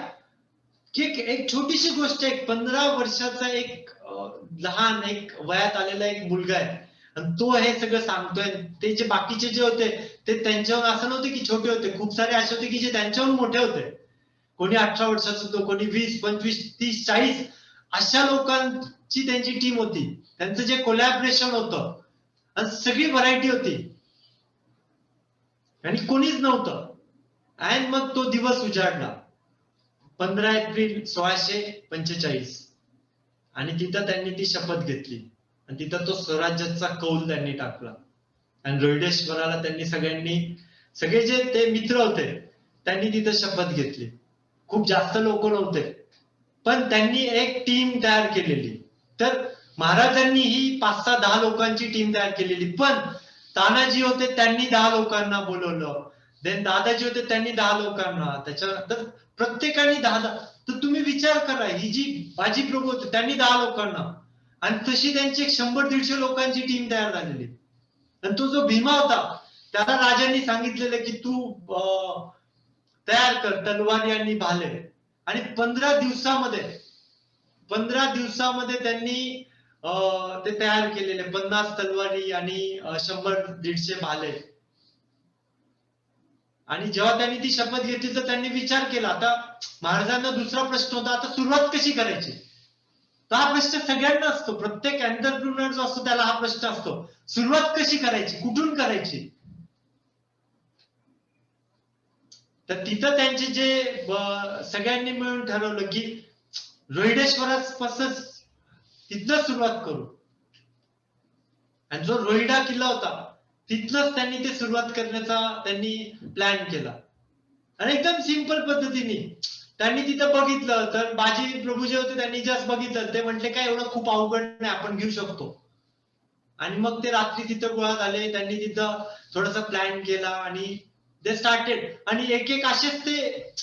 की एक छोटीशी गोष्ट, एक 15 वर्षाचा एक लहान एक वयात आलेला एक मुलगा आहे, आणि तो हे सगळं सांगतोय. ते जे बाकीचे जे होते ते त्यांच्यावर असं नव्हते की छोटे होते, खूप सारे असे होते की जे त्यांच्याहून मोठे होते. कोणी 18 वर्षाचं होतं, कोणी 20, 25, 30, 40, अशा लोकांची त्यांची टीम होती. त्यांचं जे कोलॅबरेशन होतं आणि सगळी व्हरायटी होती, आणि कोणीच नव्हतं. आणि मग तो दिवस उजाडला 15 एप्रिल 1645, आणि तिथं त्यांनी ती शपथ घेतली, आणि तिथं तो स्वराज्याचा कौल त्यांनी टाकला. आणि रोहिडेश्वराला त्यांनी सगळे जे ते मित्र होते त्यांनी तिथं शपथ घेतली. खूप जास्त लोक नव्हते, पण त्यांनी एक टीम तयार केलेली. तर महाराजांनी ही 5-6-10 लोकांची टीम तयार केलेली. पण तानाजी होते, त्यांनी 10 लोकांना बोलवलं. देन दादाजी होते, त्यांनी 10 लोकांना. त्याच्यानंतर प्रत्येकाने 10-10. तर तुम्ही विचार करा, ही जी बाजी प्रभू होते त्यांनी 10 लोकांना, आणि तशी त्यांची 100-150 लोकांची टीम तयार झालेली. आणि तो जो भीमा होता त्याला राजांनी सांगितलेलं की तू तयार कर तलवारी आणि भाले. आणि 15 दिवसामध्ये त्यांनी ते तयार केलेले 50 तलवारी आणि 100-150 भाले. आणि जेव्हा त्यांनी ती शपथ घेतली तर त्यांनी विचार केला, आता महाराजांना दुसरा प्रश्न होता, आता सुरुवात कशी करायची. तर हा प्रश्न सगळ्यांना असतो, प्रत्येक एंटरप्रिन्युअर जो असतो त्याला हा प्रश्न असतो, सुरुवात कशी करायची, कुठून करायची. तर तिथं त्यांचे जे सगळ्यांनी मिळून ठरवलं की रोहिडेश्वरापासून तिथनं सुरुवात करू. आणि जो रोहिडा किल्ला होता तिथनंच त्यांनी ते सुरुवात करण्याचा त्यांनी प्लॅन केला. आणि एकदम सिंपल पद्धतीने त्यांनी तिथं बघितलं तर बाजी प्रभू जे होते त्यांनी जस्ट बघितलं, ते म्हटले काय एवढं खूप अवघड नाही, आपण घेऊ शकतो. आणि मग ते रात्री तिथं गोळा झाले, त्यांनी तिथं थोडासा प्लॅन केला आणि दे स्टार्टेड. आणि एक एक असेच ते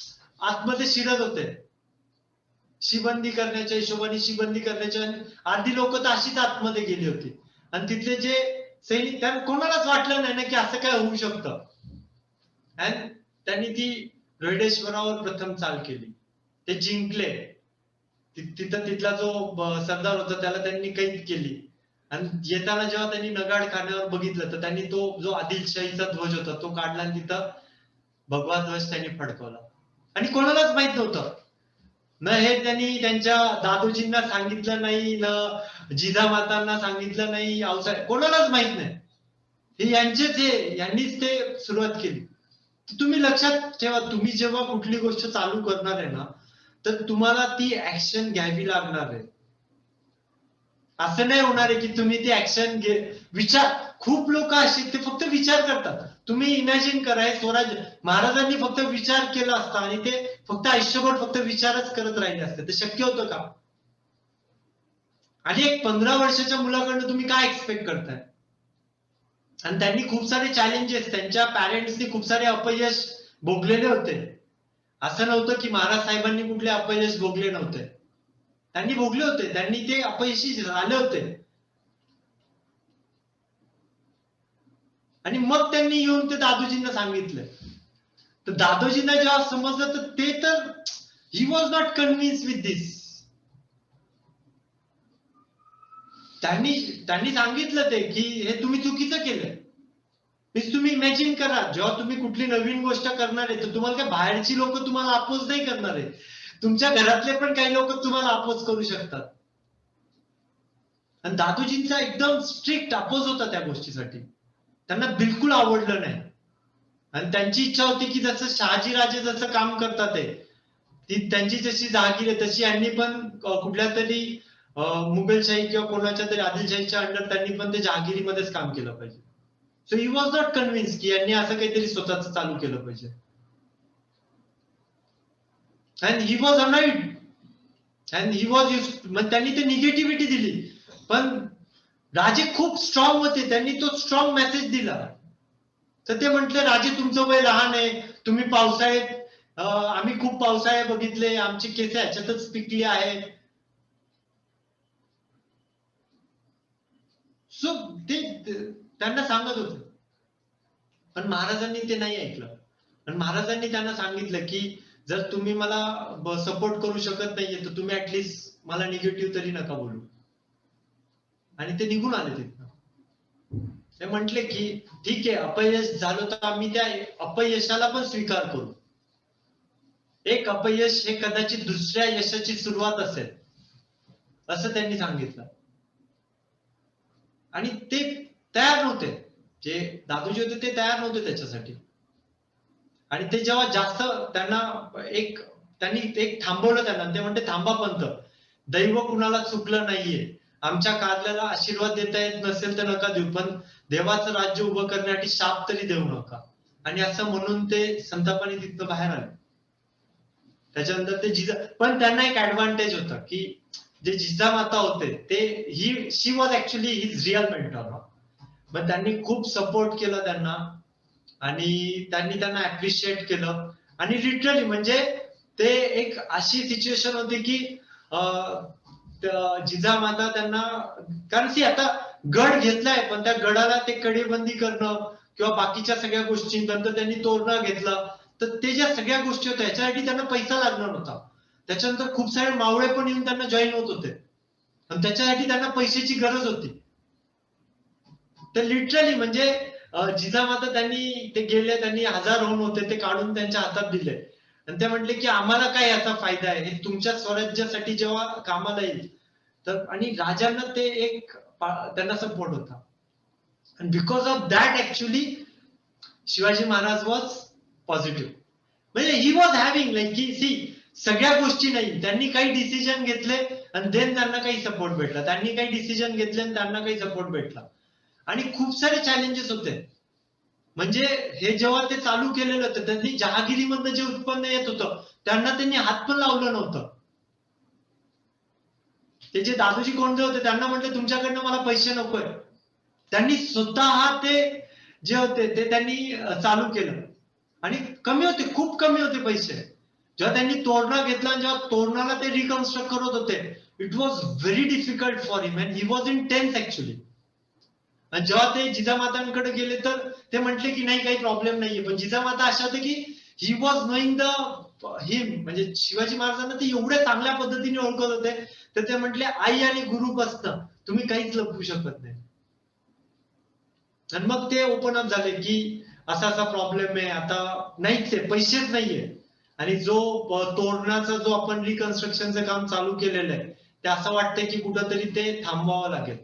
आतमध्ये शिरत होते, शिबंदी करण्याच्या हिशोबाने शिबंदी करण्याच्या. अर्धी लोक तर अशीच आतमध्ये गेली होती. आणि तिथले जे सैनिक, त्यांना कोणालाच वाटलं नाही ना की असं काय होऊ शकतं. आणि त्यांनी ती रोहिडेश्वरावर प्रथम चाल केली, ते जिंकले. तिथं तिथला जो सरदार होता त्याला त्यांनी कैद केली. आणि येताना जेव्हा त्यांनी नगाड खाण्यावर बघितलं तर त्यांनी तो जो आदिलशाहीचा ध्वज होता तो काढला आणि तिथं भगवा ध्वज त्यांनी फडकवला. आणि कोणालाच माहित नव्हतं न, हे त्यांनी त्यांच्या दादोजींना सांगितलं नाही, न जिजामातांना सांगितलं नाही, कोणालाच माहित नाही. हे यांचेच, हे यांनीच ते सुरुवात केली. तुम्ही लक्षात ठेवा, तुम्ही जेव्हा कुठली गोष्ट चालू करणार आहे ना तर तुम्हाला ती ऍक्शन घ्यावी लागणार आहे. असं नाही होणार आहे की तुम्ही ती ऍक्शन विचार, खूप लोक असे ते फक्त विचार करतात. तुम्ही इमॅजिन करा, स्वराज्य महाराजांनी फक्त विचार केला असता आणि ते फक्त आयुष्यभर फक्त विचारच करत राहिले असते, ते शक्य होतं का? आणि एक 15 वर्षाच्या मुलाकडनं तुम्ही काय एक्सपेक्ट करताय? आणि त्यांनी खूप सारे चॅलेंजेस, त्यांच्या पॅरेंट्सनी खूप सारे अपयश भोगलेले होते. असं नव्हतं की महाराज साहेबांनी कुठले अपयश भोगले नव्हते, त्यांनी भोगले होते, त्यांनी ते अपयशी झाले होते. आणि मग त्यांनी येऊन ते दादोजींना सांगितलं. तर दादोजींना जेव्हा समजलं तर ते तर he was not convince with this. त्यांनी सांगितलं ते की हे तुम्ही चुकीचं केलंय. तुम्ही इमॅजिन करा, जेव्हा तुम्ही कुठली नवीन गोष्ट करणार आहे तर तुम्हाला काय बाहेरची लोक तुम्हाला अपोज नाही करणार आहे, तुमच्या घरातले पण काही लोक तुम्हाला अपोज करू शकतात. आणि दादोजींचा एकदम स्ट्रिक्ट अपोज होता त्या गोष्टीसाठी, त्यांना बिलकुल आवडलं नाही. आणि त्यांची इच्छा होती की जसं शहाजीराजे जसं काम करतात ती त्यांची जशी जहागीर आहे तशी यांनी पण कुठल्या तरी मुघलशाही किंवा कोणाच्या तरी आदिलशाहीच्या अंडर त्यांनी पण ते जहागिरीमध्येच काम केलं पाहिजे. So he was not convince की यांनी असं काहीतरी स्वतःच चालू केलं पाहिजे. And he was annoyed and he was मग त्यांनी ते निगेटिव्हिटी दिली. पण राजे खूप स्ट्रॉंग होते, त्यांनी तो स्ट्रॉंग मेसेज दिला. तर ते म्हटले, राजे तुमचं वय लहान आहे, तुम्ही पावसाळ्यात, आम्ही खूप पावसाळे बघितले, आमची केस ह्याच्यातच पिकली आहे. सो ते त्यांना सांगत होते. पण महाराजांनी ते नाही ऐकलं. आणि महाराजांनी त्यांना सांगितलं की जर तुम्ही मला सपोर्ट करू शकत नाहीये तर तुम्ही ऍटलिस्ट मला निगेटिव्ह तरी नका बोलू. आणि ते निघून आले तिथनं. ते म्हटले की ठीक आहे, अपयश झालं तर आम्ही त्या अपयशाला पण स्वीकार करू. एक अपयश हे कदाचित दुसऱ्या यशाची सुरुवात असेल, असं त्यांनी सांगितलं. आणि ते तयार नव्हते, जे दादोजी होते ते तयार नव्हते त्याच्यासाठी. आणि ते जेव्हा जास्त त्यांना त्यांनी एक थांबवलं त्यांना, ते म्हणते थांबा पंत, दैव कुणाला चुकलं नाहीये, आमच्या कारल्याला आशीर्वाद देता येत नसेल तर नका देऊ, पण देवाचं राज्य उभं करण्यासाठी शाप तरी देऊ नका. आणि असं म्हणून ते संतापाने तिथनं बाहेर आले. त्याच्यानंतर ते पण त्यांना एक ऍडव्हान्टेज होता की जे जिजामाता होते ते she was actually his real mentor. मग त्यांनी खूप सपोर्ट केला त्यांना आणि त्यांनी त्यांना अप्रिशिएट केलं. आणि लिटरली म्हणजे ते एक अशी सिच्युएशन होती की जिजामाता त्यांना, कारण की आता गड घेतलाय पण त्या गडाला ते कडेबंदी करणं किंवा बाकीच्या सगळ्या गोष्टी, नंतर त्यांनी तोरणा घेतला, तर ते ज्या सगळ्या गोष्टी होत्या त्याच्यासाठी त्यांना पैसा लागणार होता. त्याच्यानंतर खूप सारे मावळे पण येऊन त्यांना जॉईन होत होते आणि त्याच्यासाठी त्यांना पैशाची गरज होती. तर लिटरली म्हणजे जिजामाता त्यांनी ते गेले, त्यांनी 1000 होऊन होते ते काढून त्यांच्या हातात दिले आणि ते म्हटले की आम्हाला काय याचा फायदा आहे, हे तुमच्या स्वराज्यासाठी जेव्हा कामाला येईल तर आणि राजांना ते एक त्यांना सपोर्ट होता. आणि because of that actually Shivaji Maharaj was positive. म्हणजे ही वॉज हॅव्हिंग लाईक की सी सगळ्या गोष्टी नाही, त्यांनी काही डिसिजन घेतले आणि देन त्यांना काही सपोर्ट भेटला, त्यांनी काही डिसिजन घेतले आणि त्यांना काही सपोर्ट भेटला. आणि खूप सारे चॅलेंजेस होते. म्हणजे हे जेव्हा ते चालू केलेलं होतं, त्यांनी जहागिरीमधनं जे उत्पन्न येत होतं त्यांना त्यांनी हात पण लावलं नव्हतं. ते जे दादोजी कोंडदेव होते त्यांना म्हटले तुमच्याकडनं मला पैसे नकोय, त्यांनी स्वतः ते जे होते ते त्यांनी चालू केलं. आणि कमी होते, खूप कमी होते पैसे. जेव्हा त्यांनी तोरणा घेतला आणि जेव्हा तोरणाला ते रिकन्स्ट्रक्ट करत होते, it was very difficult for him and he was in tense actually. आणि जेव्हा ते जिजामातांकडे गेले तर ते म्हटले की नाही काही प्रॉब्लेम नाहीये, पण जिजामाता अशा होते की ही वॉज नोईंग द हिम, म्हणजे शिवाजी महाराजांना ते एवढ्या चांगल्या पद्धतीने ओळखत होते, तर ते म्हटले आई आणि गुरु बसतं, तुम्ही काहीच लपवू शकत नाही. आणि मग ते ओपन अप झाले की असा असा प्रॉब्लेम आहे, आता नाहीच आहे, पैसेच नाहीये. आणि जो तोरणाचा जो आपण रिकन्स्ट्रक्शनचं काम चालू केलेलं आहे ते असं वाटतंय की कुठंतरी ते थांबवावं लागेल.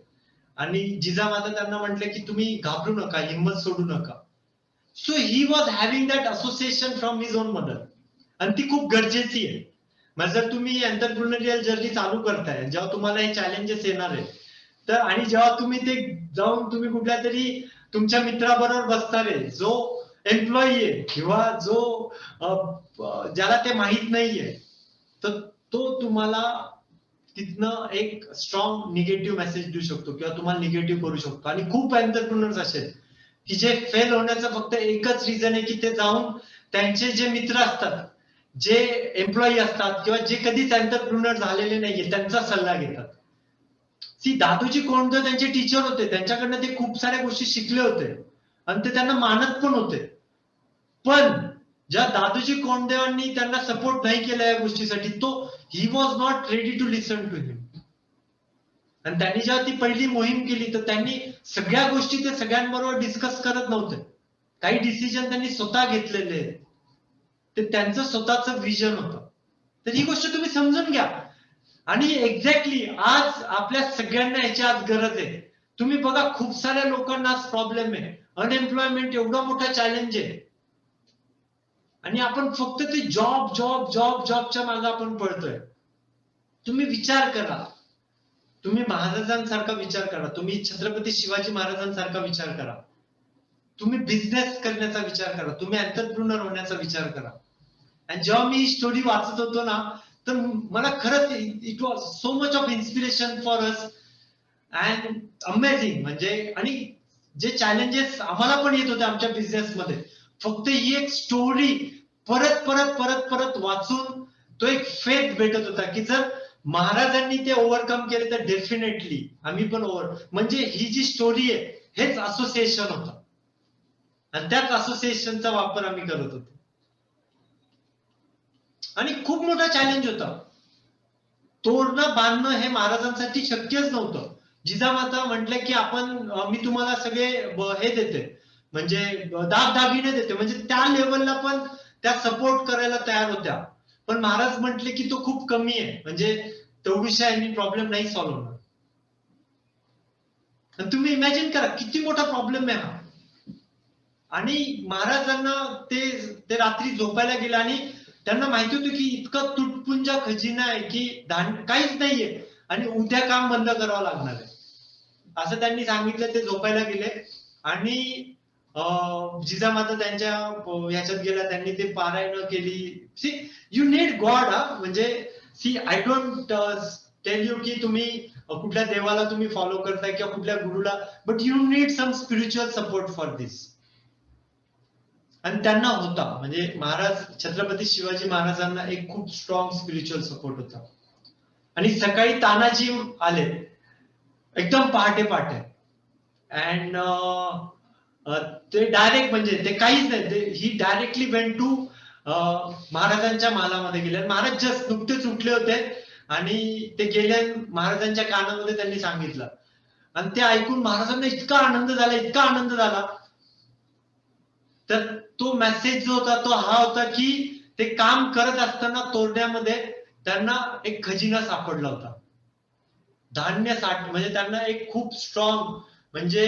आणि जिजामाता त्यांना म्हटले की तुम्ही घाबरू नका, हिंमत सोडू नका. So he was having that association from his on mother, आणि ती खूप गरजेची आहे. मग जर तुम्ही एंटरप्रिन्युरियल जर्नी चालू करताय, जेव्हा तुम्हाला हे चॅलेंजेस येणार आहे, तर आणि जेव्हा तुम्ही ते जाऊन तुम्ही कुठल्या तरी तुमच्या मित्राबरोबर बसणार आहे जो एम्प्लॉई आहे किंवा जो ज्याला ते माहित नाहीये, तर तो तुम्हाला तिथनं एक स्ट्रॉंग निगेटिव्ह मेसेज देऊ शकतो किंवा तुम्हाला निगेटिव्ह करू शकतो. आणि खूप एंटरप्रिनर्स असे की जे फेल होण्याचं फक्त एकच रिझन आहे की ते जाऊन त्यांचे जे मित्र असतात, जे एम्प्लॉई असतात किंवा जे कधीच एंटरप्रिनर झालेले नाहीये त्यांचा सल्ला घेतात. सी दादोजी कोंडदेव त्यांचे टीचर होते, त्यांच्याकडनं ते खूप साऱ्या गोष्टी शिकले होते आणि ते त्यांना मानत पण होते. पण ज्या दादोजी कोंडदेवांनी त्यांना सपोर्ट नाही केला या गोष्टीसाठी, तो he was not ready to listen to him. आणि त्यांनी जेव्हा ती पहिली मोहीम केली तर त्यांनी सगळ्या गोष्टी ते सगळ्यांबरोबर डिस्कस करत नव्हते. काही डिसिजन त्यांनी स्वतः घेतलेले आहेत, ते त्यांचं स्वतःचं विजन होतं. तर ही गोष्ट तुम्ही समजून घ्या. आणि एक्झॅक्टली आज आपल्या सगळ्यांना याची आज गरज आहे. तुम्ही बघा खूप साऱ्या लोकांना आज प्रॉब्लेम आहे, अनएम्प्लॉयमेंट एवढा मोठा चॅलेंज आहे, आणि आपण फक्त ते जॉब जॉब जॉब जॉबच्या मागे आपण पळतोय. तुम्ही विचार करा, तुम्ही महाराजांसारखा विचार करा, तुम्ही छत्रपती शिवाजी महाराजांसारखा विचार करा, तुम्ही बिझनेस करण्याचा विचार करा, तुम्ही एंटरप्रिनर होण्याचा विचार करा. आणि जेव्हा मी ही स्टोरी वाचत होतो ना, तर मला खरंच it was so much of inspiration for us and amazing. म्हणजे आणि जे चॅलेंजेस आम्हाला पण येत होते आमच्या बिझनेसमध्ये, फक्त ही एक स्टोरी परत परत परत परत वाचून तो एक फेथ भेटत होता की जर महाराजांनी ते ओव्हरकम केले तर डेफिनेटली आम्ही पण म्हणजे ही जी स्टोरी आहे हेच असोसिएशन होतं, आणि त्याच असोसिएशनचा वापर आम्ही करत होतो. आणि खूप मोठा चॅलेंज होता. तोरणं बांधणं हे महाराजांसाठी शक्यच नव्हतं. जिजामाता म्हटले की आपण मी तुम्हाला सगळे हे देते, म्हणजे दागदागिने देते, म्हणजे त्या लेवलला पण त्या सपोर्ट करायला तयार होत्या. पण महाराज म्हटले की तो खूप कमी आहे, म्हणजे तेवढीशा यांनी प्रॉब्लेम नाही सॉल्व्ह होणार. आणि तुम्ही इमॅजिन करा किती मोठा प्रॉब्लेम आहे हा. आणि महाराजांना ते रात्री झोपायला गेले आणि त्यांना माहिती होतं की इतका तुटपुंजा खजिना आहे की काहीच नाहीये आणि उद्या काम बंद करावं लागणार आहे असं त्यांनी सांगितलं. ते झोपायला गेले आणि जिजामाता त्यांच्या ह्याच्यात गेल्या, त्यांनी ते पारायण केली. See you need god. म्हणजे see I don't tell you की तुम्ही कुठल्या देवाला तुम्ही फॉलो करताय किंवा कुठल्या गुरुला, but you need some spiritual support for this. आणि त्यांना होता, म्हणजे महाराज छत्रपती शिवाजी महाराजांना एक खूप स्ट्रॉंग स्पिरिच्युअल सपोर्ट होता. आणि सकाळी तानाजी आले एकदम पहाटे पहाटे, अँड ते डायरेक्ट म्हणजे ते काहीच नाही, ते ही डायरेक्टली वेंट टू महाराजांच्या महालामध्ये गेले. महाराज जस्ट नुकतेच उठले होते आणि ते गेले, महाराजांच्या कानामध्ये त्यांनी सांगितलं आणि ते ऐकून महाराजांना इतका आनंद झाला, इतका आनंद झाला. तर तो मेसेज जो होता तो हा होता की ते काम करत असताना तोरण्यामध्ये त्यांना एक खजिना सापडला होता. धान्य साठ म्हणजे त्यांना एक खूप स्ट्रॉंग म्हणजे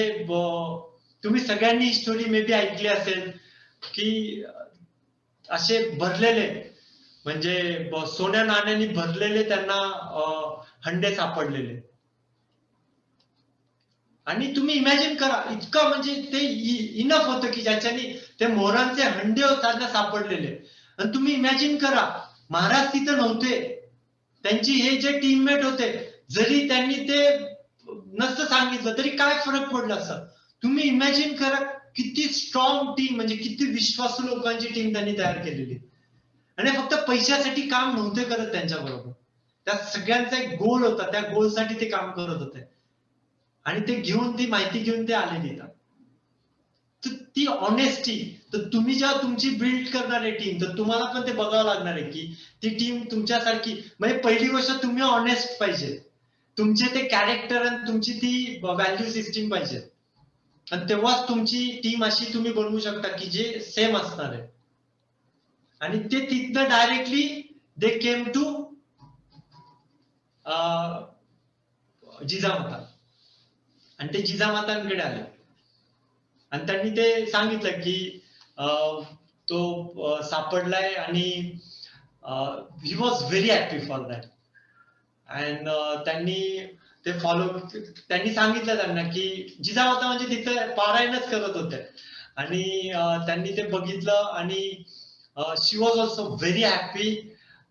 तुम्ही सगळ्यांनी ही स्टोरी मे बी ऐकली असेल की असे भरलेले म्हणजे सोन्या नाण्यांनी भरलेले त्यांना हंडे सापडलेले. आणि तुम्ही इमॅजिन करा इतकं म्हणजे ते इनफ होतं की ज्याच्याने ते मोहरांचे हंडे त्यांना सापडलेले. आणि तुम्ही इमॅजिन करा महाराज तिथं नव्हते, त्यांची हे जे टीममेट होते, जरी त्यांनी ते नसतं सांगितलं तरी काय फरक पडला असता. तुम्ही इमॅजिन करा किती स्ट्रॉंग टीम म्हणजे किती विश्वासू लोकांची टीम त्यांनी तयार केलेली. आणि फक्त पैशासाठी काम नव्हते करत त्यांच्याबरोबर, त्या सगळ्यांचा एक गोल होता, त्या गोलसाठी ते काम करत होते. आणि ते घेऊन ती माहिती घेऊन ते आले तिथं. तर ती ऑनेस्टी, तर तुम्ही जेव्हा तुमची बिल्ड करणार आहे टीम, तर तुम्हाला पण ते बघावं लागणार आहे की ती टीम तुमच्यासारखी म्हणजे पहिली गोष्ट तुम्ही ऑनेस्ट पाहिजे, तुमचे ते कॅरेक्टर आणि तुमची ती व्हॅल्यू सिस्टीम पाहिजे. आणि तेव्हाच तुमची टीम अशी तुम्ही बनवू शकता की जे सेम असणार आहे. आणि ते तिथनं directly they came to Jijamata. आणि ते जिजामातांकडे आले आणि त्यांनी ते सांगितलं की तो सापडलाय आणि he was very happy for that. And त्यांनी ते फॉलो त्यांनी सांगितलं त्यांना की जिजामाता म्हणजे तिथे पारायणच करत होते आणि त्यांनी ते बघितलं आणि शी वॉज ऑल्सो व्हेरी हॅपी.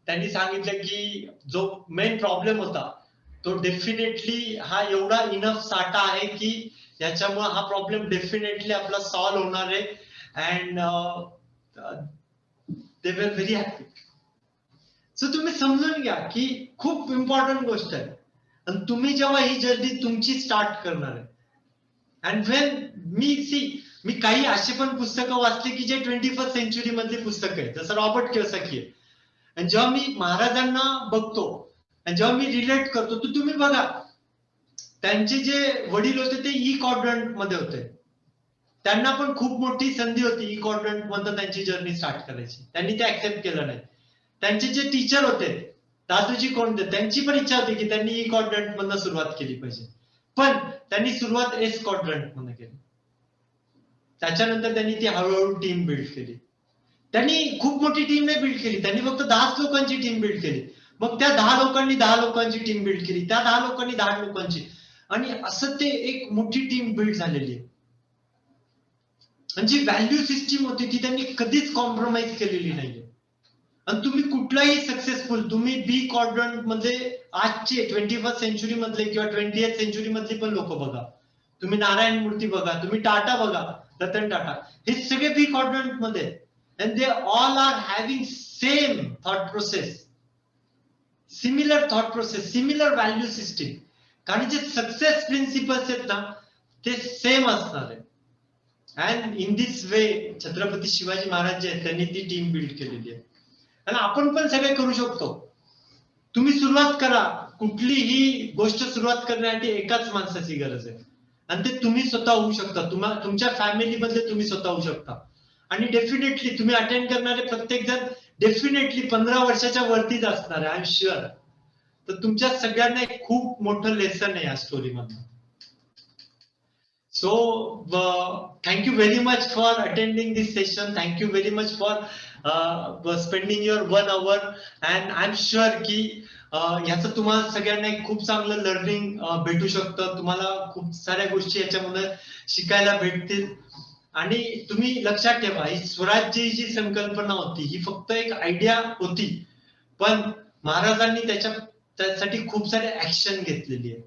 त्यांनी सांगितलं की जो मेन प्रॉब्लेम होता तो डेफिनेटली हा एवढा इनफ साठा आहे की याच्यामुळे हा प्रॉब्लेम डेफिनेटली आपला सॉल्व्ह होणार आहे. अँड दे वर व्हेरी हॅपी. सो तुम्ही समजून घ्या की खूप इम्पॉर्टंट गोष्ट आहे. आणि तुम्ही जेव्हा ही जर्नी तुमची स्टार्ट करणार आहे अँड वेन मी काही अशी पण पुस्तकं वाचली की जे 21st सेंचुरी मधली पुस्तकं आहेत, जसं रॉबर्ट कियोसाकी आहे. आणि जेव्हा मी महाराजांना बघतो आणि जेव्हा मी रिलेट करतो, तर तुम्ही बघा त्यांचे जे वडील होते ते ई क्वाड्रंट मध्ये होते. त्यांना पण खूप मोठी संधी होती ई क्वाड्रंट मधून त्यांची जर्नी स्टार्ट करायची, त्यांनी ते ऍक्सेप्ट केलं नाही. त्यांचे जे टीचर होते दादूजी कोंडदेव, त्यांची पण इच्छा होती की त्यांनी ई क्वाड्रंट मधनं सुरुवात केली पाहिजे, पण त्यांनी सुरुवात एस क्वाड्रंट मधनं केली. त्याच्यानंतर त्यांनी ती हळूहळू टीम बिल्ड केली. त्यांनी खूप मोठी टीम नाही बिल्ड केली, त्यांनी फक्त 10 लोकांची टीम बिल्ड केली. मग त्या 10 लोकांनी 10 लोकांची टीम बिल्ड केली, त्या 10 लोकांनी 10 लोकांची, आणि असं ते एक मोठी टीम बिल्ड झालेली आहे. आणि जी व्हॅल्यू सिस्टीम होती ती त्यांनी कधीच कॉम्प्रोमाइज केलेली नाहीये. आणि तुम्ही कुठलाही सक्सेसफुल तुम्ही बी क्वाड्रंट मध्ये आजचे 21st सेंचुरी मधले किंवा 20th सेंचुरी मधले पण लोक बघा, तुम्ही नारायण मूर्ती बघा, तुम्ही टाटा बघा, रतन टाटा, हे सगळे बी क्वाड्रंट मध्ये. And they all are having same thought process, similar thought process, similar value system. कारण जे सक्सेस प्रिन्सिपल्स आहेत ना ते सेम असणार आहे. And in this way Chhatrapati Shivaji Maharaj जे आहेत त्यांनी ती टीम बिल्ड केलेली आहे. आणि आपण पण सगळे करू शकतो. तुम्ही सुरुवात करा, कुठलीही गोष्ट सुरुवात करण्यासाठी एकाच माणसाची गरज आहे आणि ते तुम्ही स्वतः होऊ शकता. तुमच्या फॅमिलीमधले तुम्ही स्वतः होऊ शकता. आणि डेफिनेटली तुम्ही अटेंड करणारे प्रत्येक जण डेफिनेटली 15 वर्षाच्या वरतीच असणार आहे, आय एम शुअर. तर तुमच्या सगळ्यांना एक खूप मोठं लेसन आहे या स्टोरी मधलं. So, thank you very much for attending this session. Thank you very much for spending your 1 hour. And I'm sure की याचं तुम्हाला सगळ्यांना एक खूप चांगलं लर्निंग भेटू शकतं. तुम्हाला खूप साऱ्या गोष्टी याच्यामध्ये शिकायला भेटतील. आणि तुम्ही लक्षात ठेवा, ही स्वराज्य ही जी संकल्पना होती ही फक्त एक आयडिया होती, पण महाराजांनी त्यासाठी खूप सारे ऍक्शन घेतलेली आहे.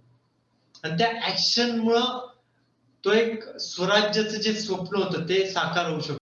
आणि त्या ऍक्शनमुळं तो एक स्वराज्याचं जे स्वप्न होतं ते साकार होऊ शकतं.